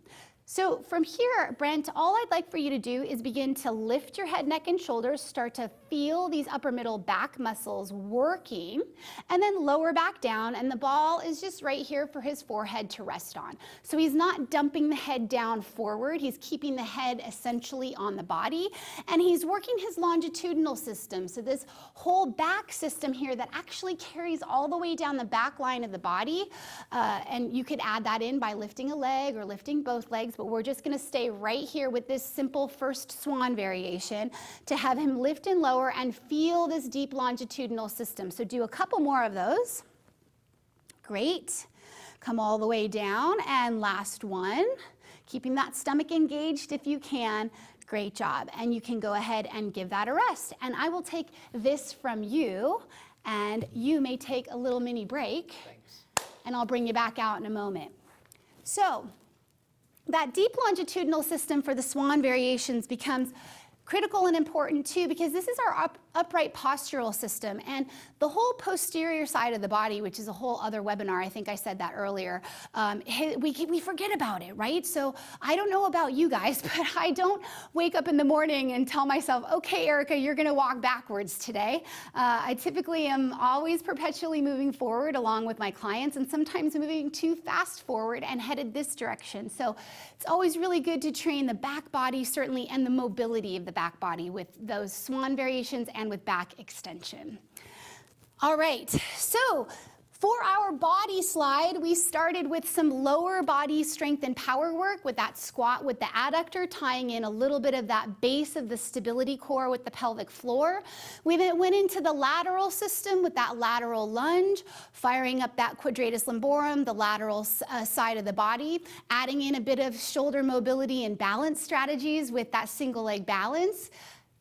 So from here, Brent, all I'd like for you to do is begin to lift your head, neck, and shoulders, start to feel these upper middle back muscles working, and then lower back down, and the ball is just right here for his forehead to rest on. So he's not dumping the head down forward, he's keeping the head essentially on the body, and he's working his longitudinal system, so this whole back system here that actually carries all the way down the back line of the body, and you could add that in by lifting a leg or lifting both legs, but we're just going to stay right here with this simple first swan variation to have him lift and lower and feel this deep longitudinal system. So do a couple more of those. Great. Come all the way down, and last one. Keeping that stomach engaged if you can. Great job. And you can go ahead and give that a rest. And I will take this from you, and you may take a little mini break. Thanks. And I'll bring you back out in a moment. So that deep longitudinal system for the swan variations becomes critical and important too, because this is our upright postural system, and the whole posterior side of the body, which is a whole other webinar, I think I said that earlier, we forget about it, right? So I don't know about you guys, but I don't wake up in the morning and tell myself, okay, Erika, you're gonna walk backwards today. I typically am always perpetually moving forward along with my clients, and sometimes moving too fast forward and headed this direction. So it's always really good to train the back body, certainly, and the mobility of the back body with those swan variations and with back extension. All right, so for our body slide, we started with some lower body strength and power work with that squat with the adductor, tying in a little bit of that base of the stability core with the pelvic floor. We then went into the lateral system with that lateral lunge, firing up that quadratus lumborum, the lateral side of the body, adding in a bit of shoulder mobility and balance strategies with that single leg balance.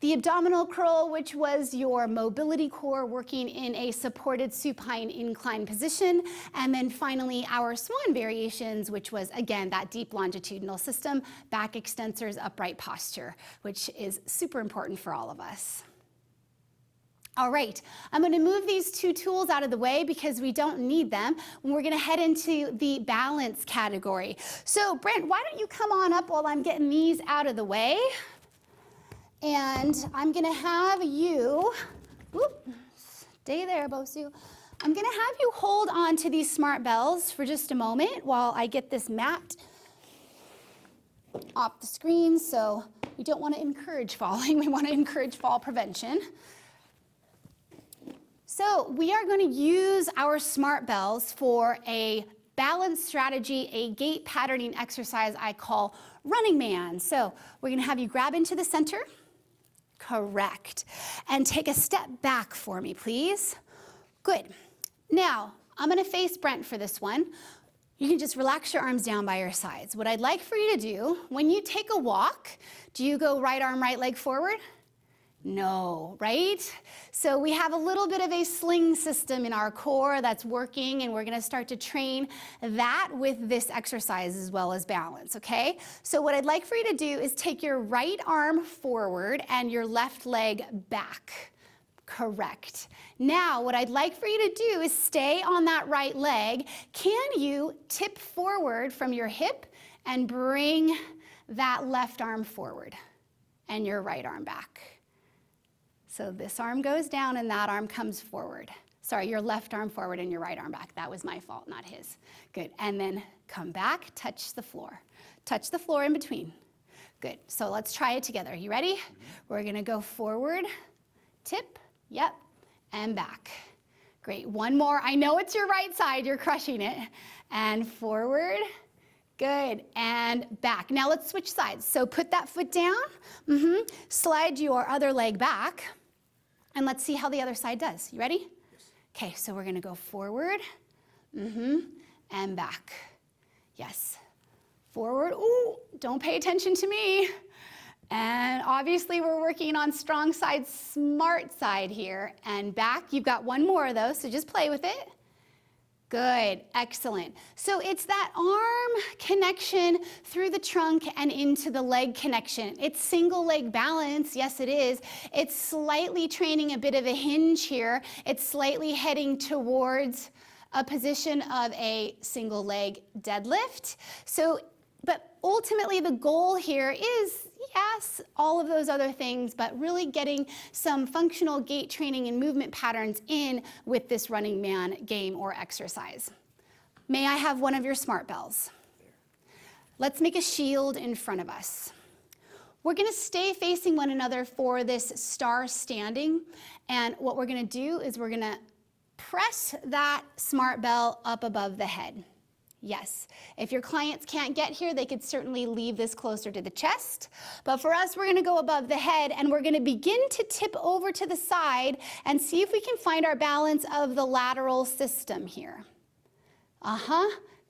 The abdominal curl, which was your mobility core working in a supported supine incline position. And then finally, our swan variations, which was, again, that deep longitudinal system, back extensors, upright posture, which is super important for all of us. All right, I'm going to move these two tools out of the way because we don't need them. We're going to head into the balance category. So, Brent, why don't you come on up while I'm getting these out of the way? And I'm gonna have you, stay there, Bosu. I'm gonna have you hold on to these smart bells for just a moment while I get this mat off the screen. So we don't wanna encourage falling, we wanna encourage fall prevention. So we are gonna use our smart bells for a balance strategy, a gait patterning exercise I call Running Man. So we're gonna have you grab into the center. Correct. And take a step back for me, please. Good. Now, I'm going to face Brent for this one. You can just relax your arms down by your sides. What I'd like for you to do, when you take a walk, do you go right arm, right leg forward? No, right? So we have a little bit of a sling system in our core that's working, and we're going to start to train that with this exercise as well as balance, okay? So what I'd like for you to do is take your right arm forward and your left leg back. Correct. Now, what I'd like for you to do is stay on that right leg. Can you tip forward from your hip and bring that left arm forward and your right arm back? So this arm goes down and that arm comes forward. Sorry, your left arm forward and your right arm back. That was my fault, not his. Good, and then come back, touch the floor. Touch the floor in between. Good, so let's try it together. You ready? We're gonna go forward, tip, yep, and back. Great, one more. I know it's your right side, you're crushing it. And forward, good, and back. Now let's switch sides. So put that foot down, slide your other leg back, and let's see how the other side does. You ready? Yes. Okay, so we're gonna go forward, and back. Yes, forward, ooh, don't pay attention to me. And obviously we're working on strong side, smart side here, and back. You've got one more of those, so just play with it. Good, excellent. So it's that arm connection through the trunk and into the leg connection. It's single leg balance, yes it is. It's slightly training a bit of a hinge here. It's slightly heading towards a position of a single leg deadlift. So, but ultimately the goal here is, yes, all of those other things, but really getting some functional gait training and movement patterns in with this Running Man game or exercise. May I have one of your smart bells? Let's make a shield in front of us. We're gonna stay facing one another for this star standing, and what we're gonna do is we're gonna press that smart bell up above the head. Yes, if your clients can't get here, they could certainly leave this closer to the chest. But for us, we're gonna go above the head and we're gonna begin to tip over to the side and see if we can find our balance of the lateral system here.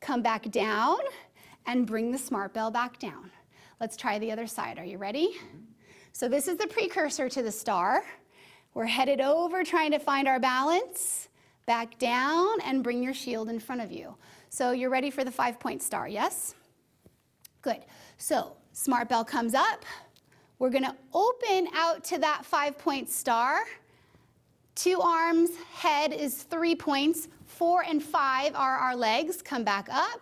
Come back down and bring the smart bell back down. Let's try the other side. Are you ready? So this is the precursor to the star. We're headed over trying to find our balance. Back down and bring your shield in front of you. So you're ready for the 5-point star, yes? Good. So smart bell comes up. We're gonna open out to that 5-point star. 2 arms, head is 3 points. 4 and 5 are our legs. Come back up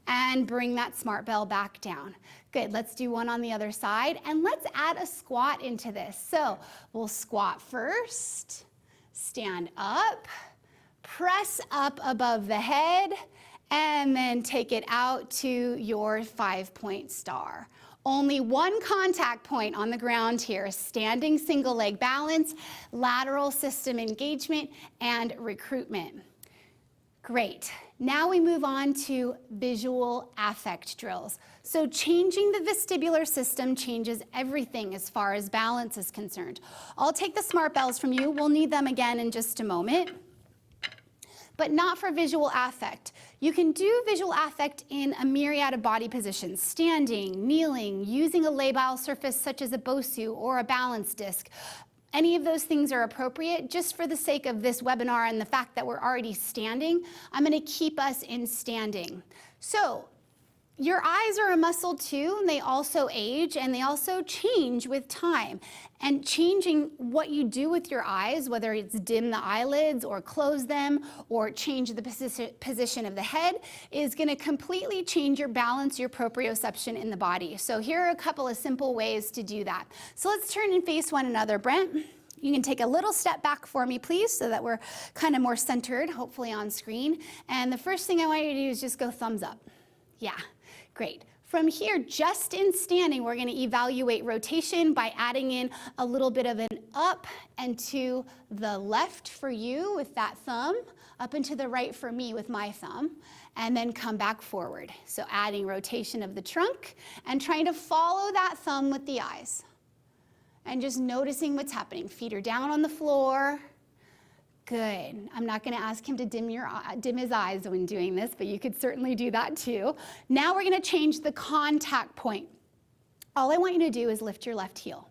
and bring that smart bell back down. Good, let's do one on the other side and let's add a squat into this. So we'll squat first, stand up, press up above the head, and then take it out to your 5-point star. Only one contact point on the ground here, standing single leg balance, lateral system engagement, and recruitment. Great. Now we move on to visual affect drills. So changing the vestibular system changes everything as far as balance is concerned. I'll take the smart bells from you. We'll need them again in just a moment. But not for visual affect. You can do visual affect in a myriad of body positions, standing, kneeling, using a labile surface such as a BOSU or a balance disc. Any of those things are appropriate. Just for the sake of this webinar and the fact that we're already standing, I'm going to keep us in standing. So your eyes are a muscle too, and they also age and they also change with time. And changing what you do with your eyes, whether it's dim the eyelids or close them or change the position of the head, is going to completely change your balance, your proprioception in the body. So here are a couple of simple ways to do that. So let's turn and face one another. Brent, you can take a little step back for me, please, so that we're kind of more centered, hopefully on screen. And the first thing I want you to do is just go thumbs up. Yeah, great. From here, just in standing, we're going to evaluate rotation by adding in a little bit of an up and to the left for you with that thumb, up and to the right for me with my thumb, and then come back forward. So adding rotation of the trunk and trying to follow that thumb with the eyes. And just noticing what's happening. Feet are down on the floor. Good. I'm not going to ask him to dim his eyes when doing this, but you could certainly do that too. Now we're going to change the contact point. All I want you to do is lift your left heel.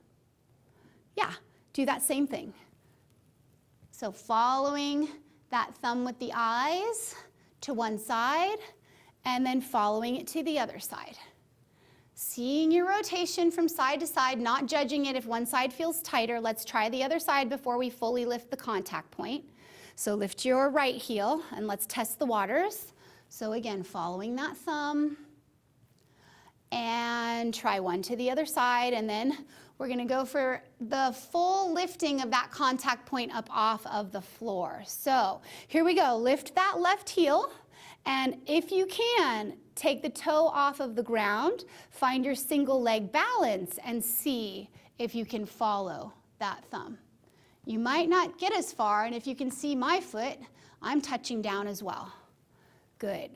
Yeah, do that same thing. So following that thumb with the eyes to one side, and then following it to the other side. Seeing your rotation from side to side, not judging it if one side feels tighter. Let's try the other side before we fully lift the contact point. So lift your right heel and let's test the waters. So again, following that thumb, and try one to the other side, and then we're going to go for the full lifting of that contact point up off of the floor. So here we go. Lift that left heel, and if you can, take the toe off of the ground, find your single leg balance, and see if you can follow that thumb. You might not get as far, and if you can see my foot, I'm touching down as well. Good.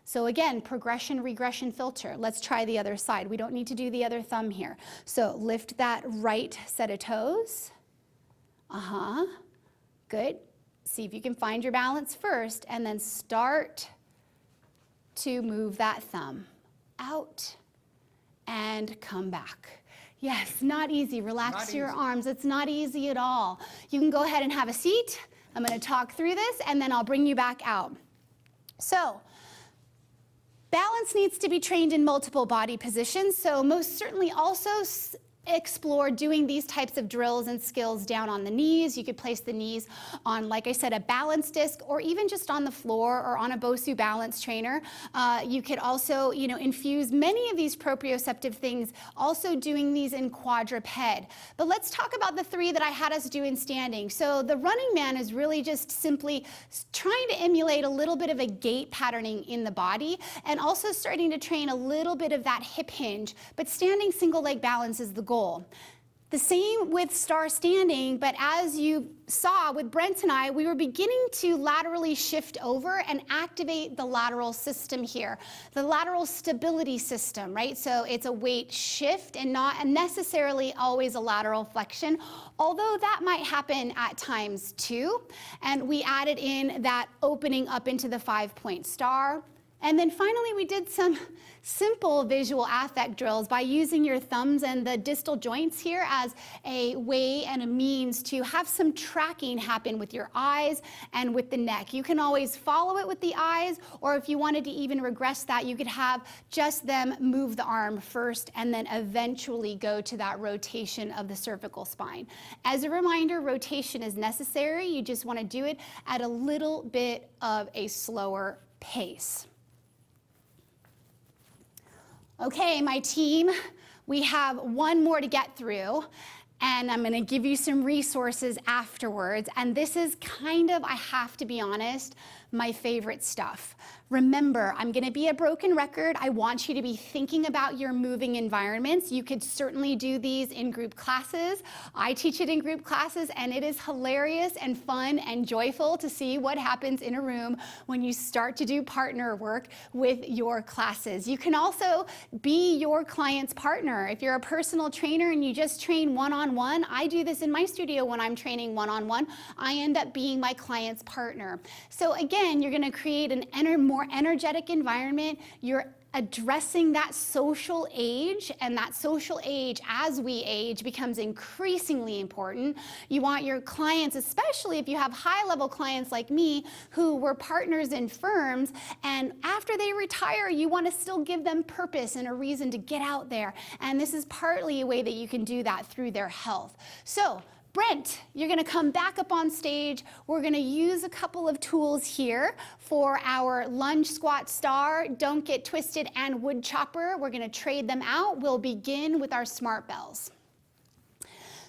So again, progression, regression filter. Let's try the other side. We don't need to do the other thumb here. So lift that right set of toes. Good. See if you can find your balance first, and then start to move that thumb out and come back. Yes, not easy. Relax your arms. It's not easy at all. You can go ahead and have a seat. I'm going to talk through this, and then I'll bring you back out. So, balance needs to be trained in multiple body positions, so most certainly also explore doing these types of drills and skills down on the knees. You could place the knees on, like I said, a balance disc, or even just on the floor or on a BOSU balance trainer. You could also, infuse many of these proprioceptive things, also doing these in quadruped. But let's talk about the three that I had us do in standing. So the running man is really just simply trying to emulate a little bit of a gait patterning in the body, and also starting to train a little bit of that hip hinge, but standing single leg balance is the goal. The same with star standing, but as you saw with Brent and I, we were beginning to laterally shift over and activate the lateral system here, the lateral stability system, right? So it's a weight shift and not necessarily always a lateral flexion, although that might happen at times too. And we added in that opening up into the 5-point star. And then finally, we did some simple visual affect drills by using your thumbs and the distal joints here as a way and a means to have some tracking happen with your eyes and with the neck. You can always follow it with the eyes, or if you wanted to even regress that, you could have just them move the arm first and then eventually go to that rotation of the cervical spine. As a reminder, rotation is necessary. You just want to do it at a little bit of a slower pace. Okay, my team, we have one more to get through, and I'm going to give you some resources afterwards. And this is kind of, I have to be honest, my favorite stuff. Remember, I'm gonna be a broken record. I want you to be thinking about your moving environments. You could certainly do these in group classes. I teach it in group classes, and it is hilarious and fun and joyful to see what happens in a room when you start to do partner work with your classes. You can also be your client's partner. If you're a personal trainer and you just train one-on-one, I do this in my studio when I'm training one-on-one, I end up being my client's partner. So again, you're gonna create an more energetic environment. You're addressing that social age, and that social age as we age becomes increasingly important. You want your clients, especially if you have high-level clients like me who were partners in firms, and after they retire, you want to still give them purpose and a reason to get out there. And this is partly a way that you can do that through their health. So Brent, you're gonna come back up on stage. We're gonna use a couple of tools here for our lunge, squat, star, don't get twisted, and wood chopper. We're gonna trade them out. We'll begin with our smart bells.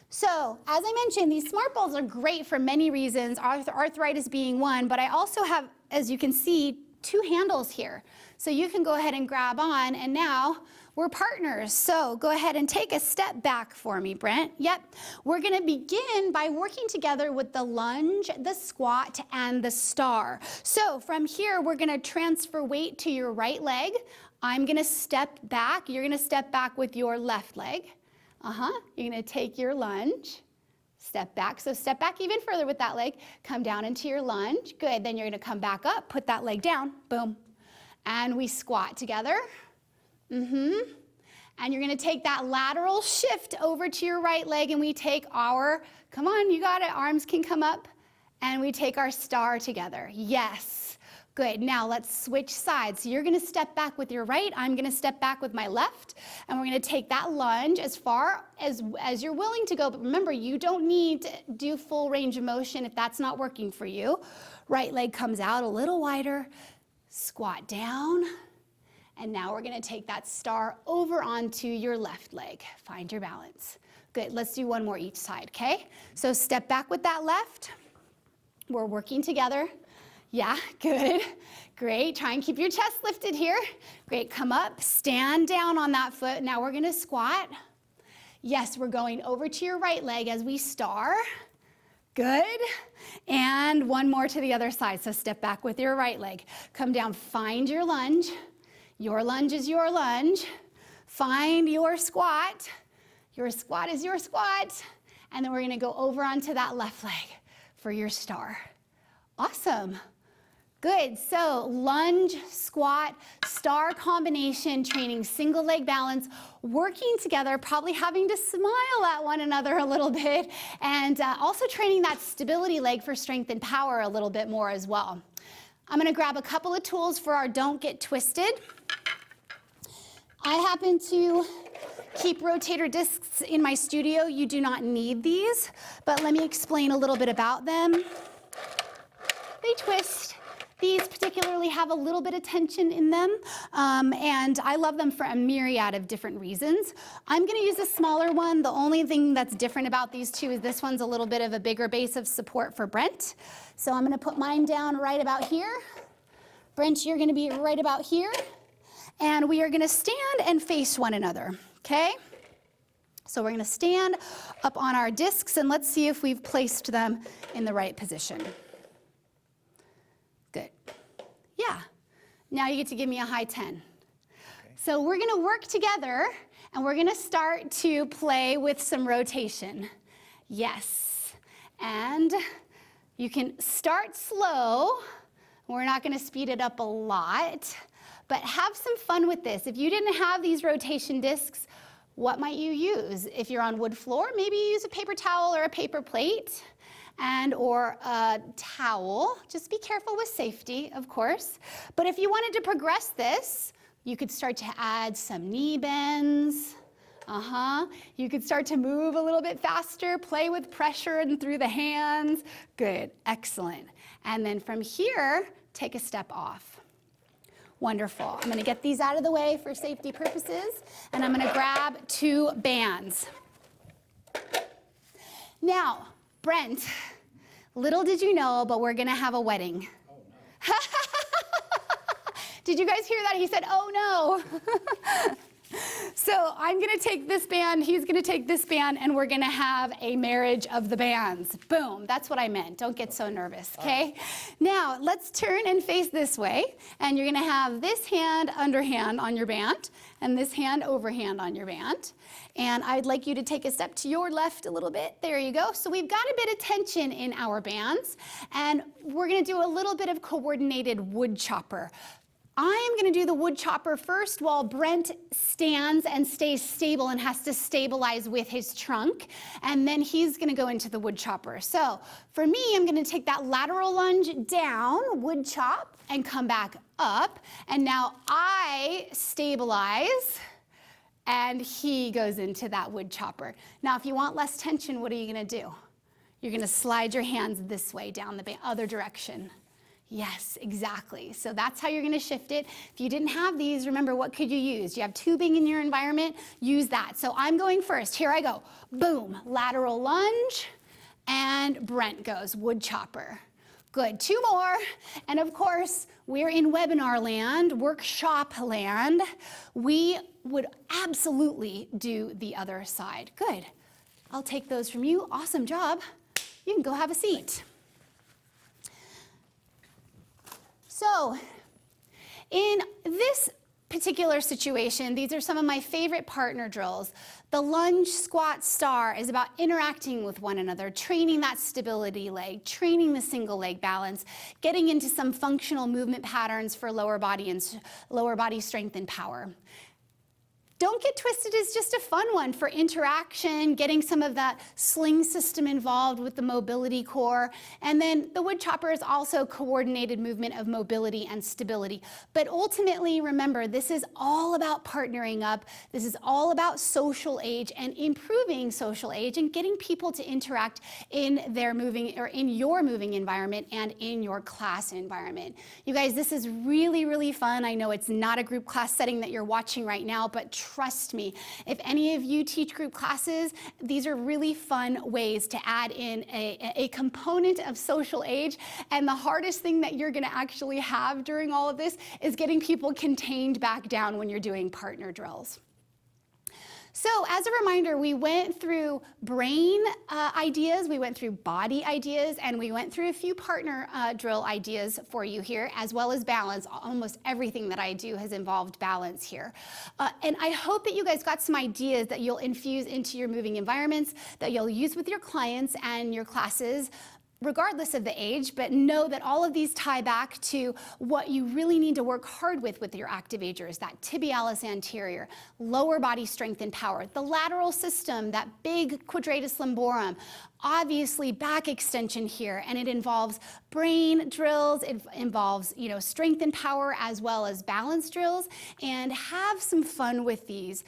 So, as I mentioned, these smart bells are great for many reasons, arthritis being one, but I also have, as you can see, 2 handles here. So you can go ahead and grab on, and now we're partners. So go ahead and take a step back for me, Brent. Yep. We're gonna begin by working together with the lunge, the squat, and the star. So from here, we're gonna transfer weight to your right leg. I'm gonna step back. You're gonna step back with your left leg. You're gonna take your lunge, step back. So step back even further with that leg. Come down into your lunge. Good. Then you're gonna come back up, put that leg down. Boom. And we squat together. And you're gonna take that lateral shift over to your right leg, and we take our, come on, you got it, arms can come up, and we take our star together. Yes, good. Now let's switch sides. So you're gonna step back with your right, I'm gonna step back with my left, and we're gonna take that lunge as far as you're willing to go, but remember, you don't need to do full range of motion if that's not working for you. Right leg comes out a little wider, squat down. And now we're gonna take that star over onto your left leg. Find your balance. Good, let's do one more each side, okay? So step back with that left. We're working together. Yeah, good, great. Try and keep your chest lifted here. Great, come up, stand down on that foot. Now we're gonna squat. Yes, we're going over to your right leg as we star. Good, and one more to the other side. So step back with your right leg. Come down, find your lunge. Your lunge is your lunge. Find your squat. Your squat is your squat. And then we're gonna go over onto that left leg for your star. Awesome. Good, so lunge, squat, star combination, training single leg balance, working together, probably having to smile at one another a little bit, and also training that stability leg for strength and power a little bit more as well. I'm gonna grab a couple of tools for our don't get twisted. I happen to keep rotator discs in my studio. You do not need these, but let me explain a little bit about them. They twist. These particularly have a little bit of tension in them, and I love them for a myriad of different reasons. I'm gonna use a smaller one. The only thing that's different about these two is this one's a little bit of a bigger base of support for Brent. So I'm gonna put mine down right about here. Brent, you're gonna be right about here. And we are gonna stand and face one another, okay? So we're gonna stand up on our discs, and let's see if we've placed them in the right position. Good. Yeah. Now you get to give me a high 10. Okay. So we're gonna work together, and we're gonna start to play with some rotation. Yes. And you can start slow. We're not gonna speed it up a lot, but have some fun with this. If you didn't have these rotation discs, what might you use? If you're on wood floor, maybe you use a paper towel or a paper plate or a towel. Just be careful with safety, of course. But if you wanted to progress this, you could start to add some knee bends. You could start to move a little bit faster, play with pressure and through the hands. Good, excellent. And then from here, take a step off. Wonderful. I'm gonna get these out of the way for safety purposes, and I'm gonna grab 2 bands. Now, Brent, little did you know, but we're gonna have a wedding. Did you guys hear that? He said, oh no. So I'm gonna take this band, he's gonna take this band, and we're gonna have a marriage of the bands. Boom, that's what I meant. Don't get so nervous, okay? Now, let's turn and face this way, and you're gonna have this hand underhand on your band, and this hand overhand on your band. And I'd like you to take a step to your left a little bit. There you go. So we've got a bit of tension in our bands, and we're gonna do a little bit of coordinated wood chopper. I am going to do the wood chopper first while Brent stands and stays stable and has to stabilize with his trunk, and then he's going to go into the wood chopper. So for me, I'm going to take that lateral lunge down, wood chop, and come back up, and now I stabilize and he goes into that wood chopper. Now if you want less tension, what are you going to do? You're going to slide your hands this way down the other direction. Yes, exactly. So that's how you're going to shift it. If you didn't have these, remember, what could you use? You have tubing in your environment, use that. So I'm going first. Here I go. Boom, lateral lunge, and Brent goes, wood chopper. Good, 2 more. And of course, we're in webinar land, workshop land. We would absolutely do the other side. Good. I'll take those from you. Awesome job. You can go have a seat. So in this particular situation, these are some of my favorite partner drills. The lunge, squat, star is about interacting with one another, training that stability leg, training the single leg balance, getting into some functional movement patterns for lower body strength and power. Don't Get Twisted is just a fun one for interaction, getting some of that sling system involved with the mobility core. And then the wood chopper is also coordinated movement of mobility and stability. But ultimately, remember, this is all about partnering up. This is all about social age and improving social age and getting people to interact in their moving or in your moving environment and in your class environment. You guys, this is really, really fun. I know it's not a group class setting that you're watching right now, but trust me, if any of you teach group classes, these are really fun ways to add in a component of social age. And the hardest thing that you're going to actually have during all of this is getting people contained back down when you're doing partner drills. So as a reminder, we went through brain ideas, we went through body ideas, and we went through a few partner drill ideas for you here, as well as balance. Almost everything that I do has involved balance here. And I hope that you guys got some ideas that you'll infuse into your moving environments, that you'll use with your clients and your classes, regardless of the age, but know that all of these tie back to what you really need to work hard with your active agers, that tibialis anterior, lower body strength and power, the lateral system, that big quadratus lumborum, obviously back extension here, and it involves brain drills, it involves, strength and power as well as balance drills, and have some fun with these.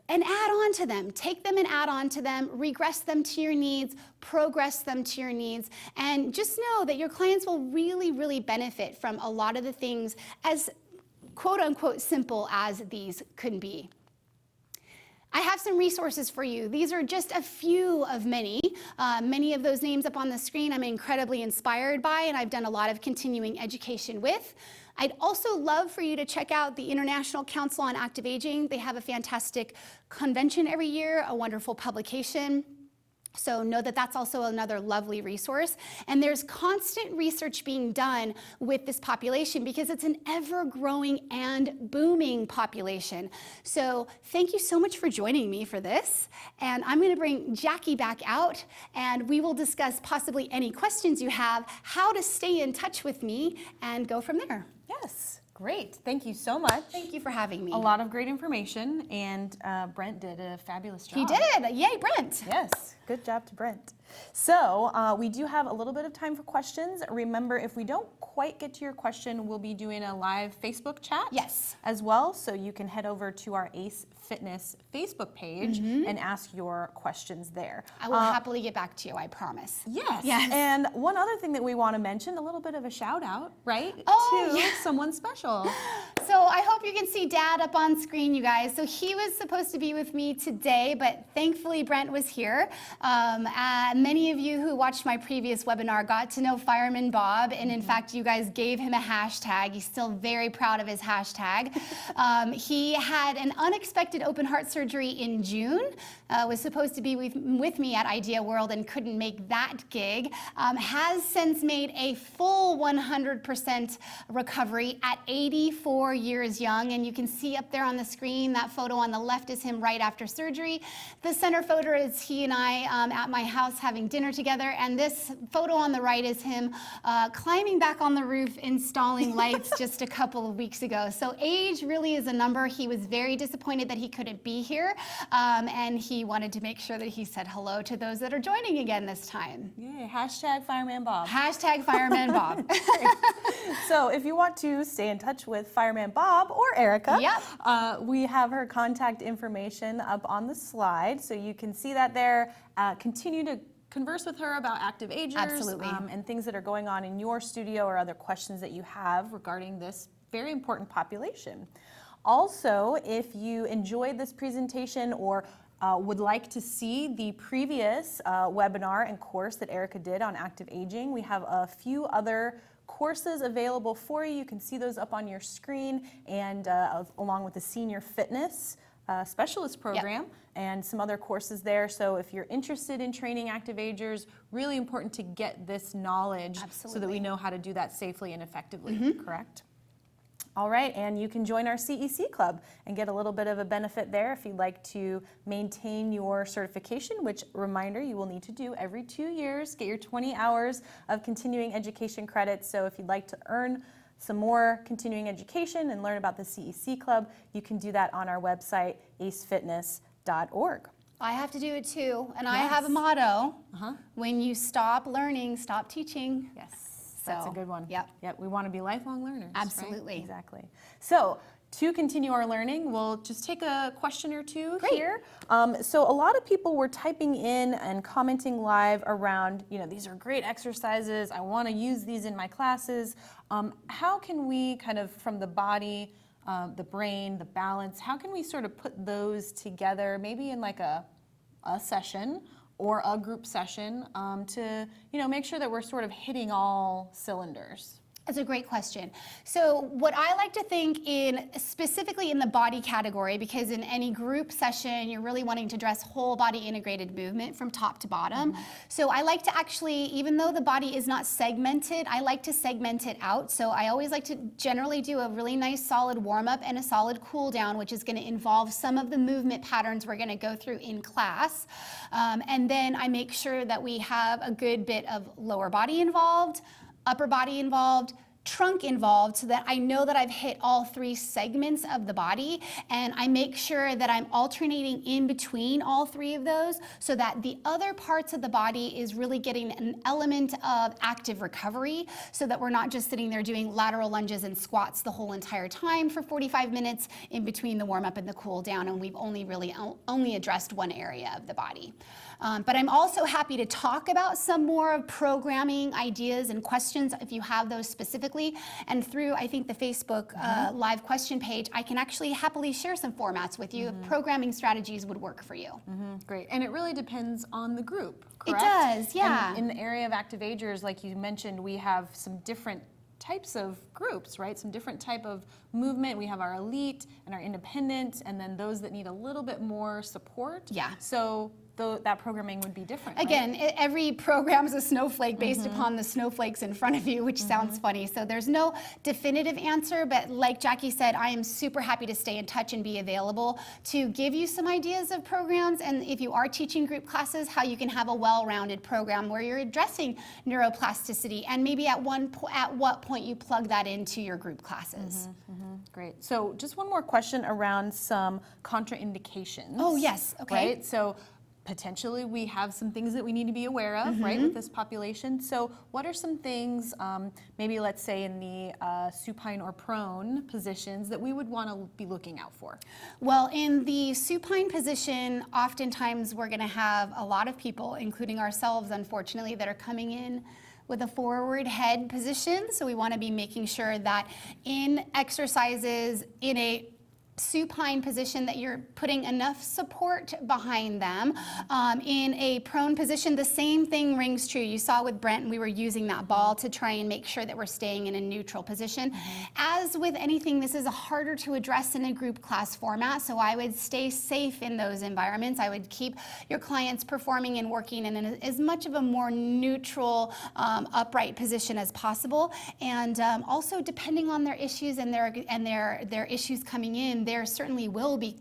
And add on to them, take them and add on to them, regress them to your needs, progress them to your needs, and just know that your clients will really, really benefit from a lot of the things as quote unquote simple as these could be. I have some resources for you. These are just a few of many. Many of those names up on the screen I'm incredibly inspired by, and I've done a lot of continuing education with. I'd also love for you to check out the International Council on Active Aging. They have a fantastic convention every year, a wonderful publication. So know that that's also another lovely resource. And there's constant research being done with this population because it's an ever-growing and booming population. So thank you so much for joining me for this. And I'm going to bring Jackie back out, and we will discuss possibly any questions you have, how to stay in touch with me, and go from there. Yes, great. Thank you so much. Thank you for having me. A lot of great information, and Brent did a fabulous job. He did. Yay, Brent. Yes, good job to Brent. So we do have a little bit of time for questions. Remember, if we don't quite get to your question, we'll be doing a live Facebook chat as well. So you can head over to our ACE Fitness Facebook page and ask your questions there. I will happily get back to you, I promise. Yes. And one other thing that we want to mention, a little bit of a shout out, right? Oh, to someone special. So I hope you can see Dad up on screen, you guys. So he was supposed to be with me today, but thankfully Brent was here. Many of you who watched my previous webinar got to know Fireman Bob, and in fact, you guys gave him a hashtag. He's still very proud of his hashtag. He had an unexpected open heart surgery in June, was supposed to be with me at Idea World and couldn't make that gig. Has since made a full 100% recovery at 84 years young, and you can see up there on the screen that photo on the left is him right after surgery. The center photo is he and I at my house having dinner together, and this photo on the right is him climbing back on the roof installing lights just a couple of weeks ago. So age really is a number. He was very disappointed that he couldn't be here, and he wanted to make sure that he said hello to those that are joining again this time. Yay, hashtag Fireman Bob. Hashtag Fireman Bob. So if you want to stay in touch with Fireman Bob or Erika, we have her contact information up on the slide, so you can see that there. Continue to converse with her about active agers. Absolutely. And things that are going on in your studio or other questions that you have regarding this very important population. Also, if you enjoyed this presentation or would like to see the previous webinar and course that Erika did on active aging, we have a few other courses available for you. You can see those up on your screen, and along with the Senior Fitness Specialist Program and some other courses there. So if you're interested in training active agers, really important to get this knowledge so that we know how to do that safely and effectively, correct? All right, and you can join our CEC club and get a little bit of a benefit there if you'd like to maintain your certification, which, reminder, you will need to do every 2 years, get your 20 hours of continuing education credits. So if you'd like to earn some more continuing education and learn about the CEC club, you can do that on our website, acefitness.org. I have to do it too, and I have a motto, when you stop learning, stop teaching. Yes. That's a good one. Yep. We want to be lifelong learners. Absolutely. Right? Exactly. So to continue our learning, we'll just take a question or two here. So a lot of people were typing in and commenting live around, these are great exercises. I want to use these in my classes. How can we kind of, from the body, the brain, the balance, how can we sort of put those together, maybe in like a session or a group session to make sure that we're sort of hitting all cylinders? That's a great question. So what I like to think specifically in the body category, because in any group session, you're really wanting to address whole body integrated movement from top to bottom. So I like to actually, even though the body is not segmented, I like to segment it out. So I always like to generally do a really nice solid warm up and a solid cool down, which is going to involve some of the movement patterns we're going to go through in class. And then I make sure that we have a good bit of lower body involved, upper body involved, trunk involved, so that I know that I've hit all three segments of the body, and I make sure that I'm alternating in between all three of those so that the other parts of the body is really getting an element of active recovery, so that we're not just sitting there doing lateral lunges and squats the whole entire time for 45 minutes in between the warm up and the cool down, and we've only addressed one area of the body. But I'm also happy to talk about some more programming ideas and questions if you have those specifically. And through, I think, the Facebook live question page, I can actually happily share some formats with you if programming strategies would work for you. Great. And it really depends on the group, correct? It does, yeah. And in the area of active agers, like you mentioned, we have some different types of groups, right? Some different type of movement. We have our elite and our independent, and then those that need a little bit more support. Yeah. So that programming would be different. Again, every program is a snowflake based upon the snowflakes in front of you, which sounds funny. So there's no definitive answer, but like Jackie said, I am super happy to stay in touch and be available to give you some ideas of programs. And if you are teaching group classes, how you can have a well-rounded program where you're addressing neuroplasticity, and maybe at what point you plug that into your group classes. Great. So just one more question around some contraindications. Oh, yes. Okay. Right? So potentially we have some things that we need to be aware of, right, with this population. So what are some things, maybe let's say in the supine or prone positions, that we would want to be looking out for? Well, in the supine position, oftentimes we're going to have a lot of people, including ourselves, unfortunately, that are coming in with a forward head position. So we want to be making sure that in exercises in a supine position that you're putting enough support behind them. In a prone position, the same thing rings true. You saw with Brent, we were using that ball to try and make sure that we're staying in a neutral position. As with anything, this is harder to address in a group class format, so I would stay safe in those environments. I would keep your clients performing and working in as much of a more neutral, upright position as possible. And also, depending on their issues and their issues coming in, there certainly will be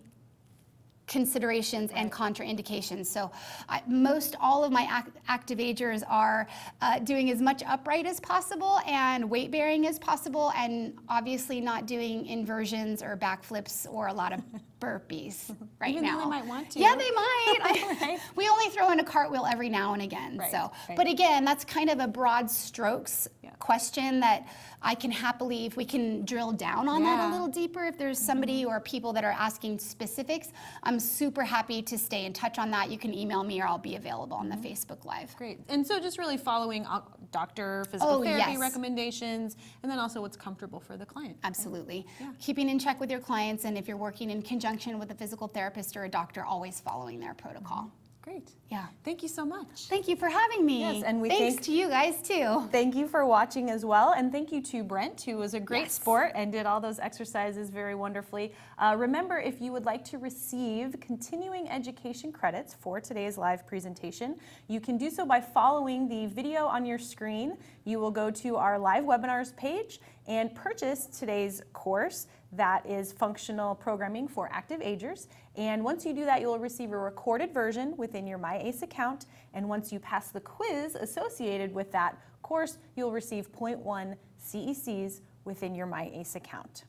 considerations and contraindications. So most all of my active agers are doing as much upright as possible and weight bearing as possible, and obviously not doing inversions or backflips or a lot of burpees right Even now. though they might want to. Yeah, they might. Right. We only throw in a cartwheel every now and again. Right, So, right. but again, that's kind of a broad strokes question that I can happily, if we can drill down on that a little deeper, if there's somebody or people that are asking specifics, I'm super happy to stay in touch on that. You can email me or I'll be available on the Facebook Live. Great. And so just really following doctor physical therapy yes. recommendations, and then also what's comfortable for the client. Absolutely. Keeping in check with your clients, and if you're working in conjunction with a physical therapist or a doctor, always following their protocol. Great. Yeah. Thank you so much. Thank you for having me. Yes, and we Thanks to you guys too. Thank you for watching as well, and thank you to Brent, who was a great Yes. sport and did all those exercises very wonderfully. Remember, if you would like to receive continuing education credits for today's live presentation, you can do so by following the video on your screen. You will go to our live webinars page and purchase today's course. That is functional programming for active agers. And once you do that, you'll receive a recorded version within your MyAce account. And once you pass the quiz associated with that course, you'll receive 0.1 CECs within your MyAce account.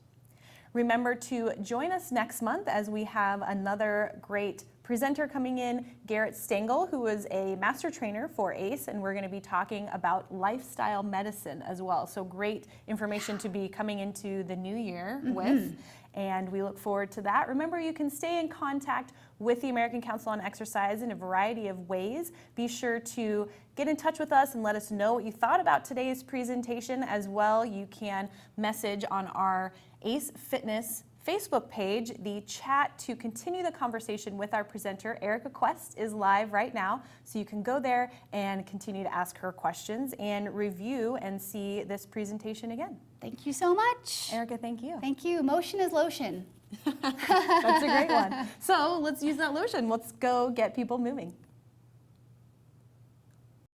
Remember to join us next month as we have another great presenter coming in, Garrett Stengel, who is a master trainer for ACE, and we're going to be talking about lifestyle medicine as well. So great information to be coming into the new year with, and we look forward to that. Remember, you can stay in contact with the American Council on Exercise in a variety of ways. Be sure to get in touch with us and let us know what you thought about today's presentation. As well, you can message on our ACE Fitness Facebook page. The chat to continue the conversation with our presenter, Erika Quest, is live right now, so you can go there and continue to ask her questions and review and see this presentation again. Thank you so much. Erika, thank you. Thank you. Motion is lotion. That's a great one. So let's use that lotion. Let's go get people moving.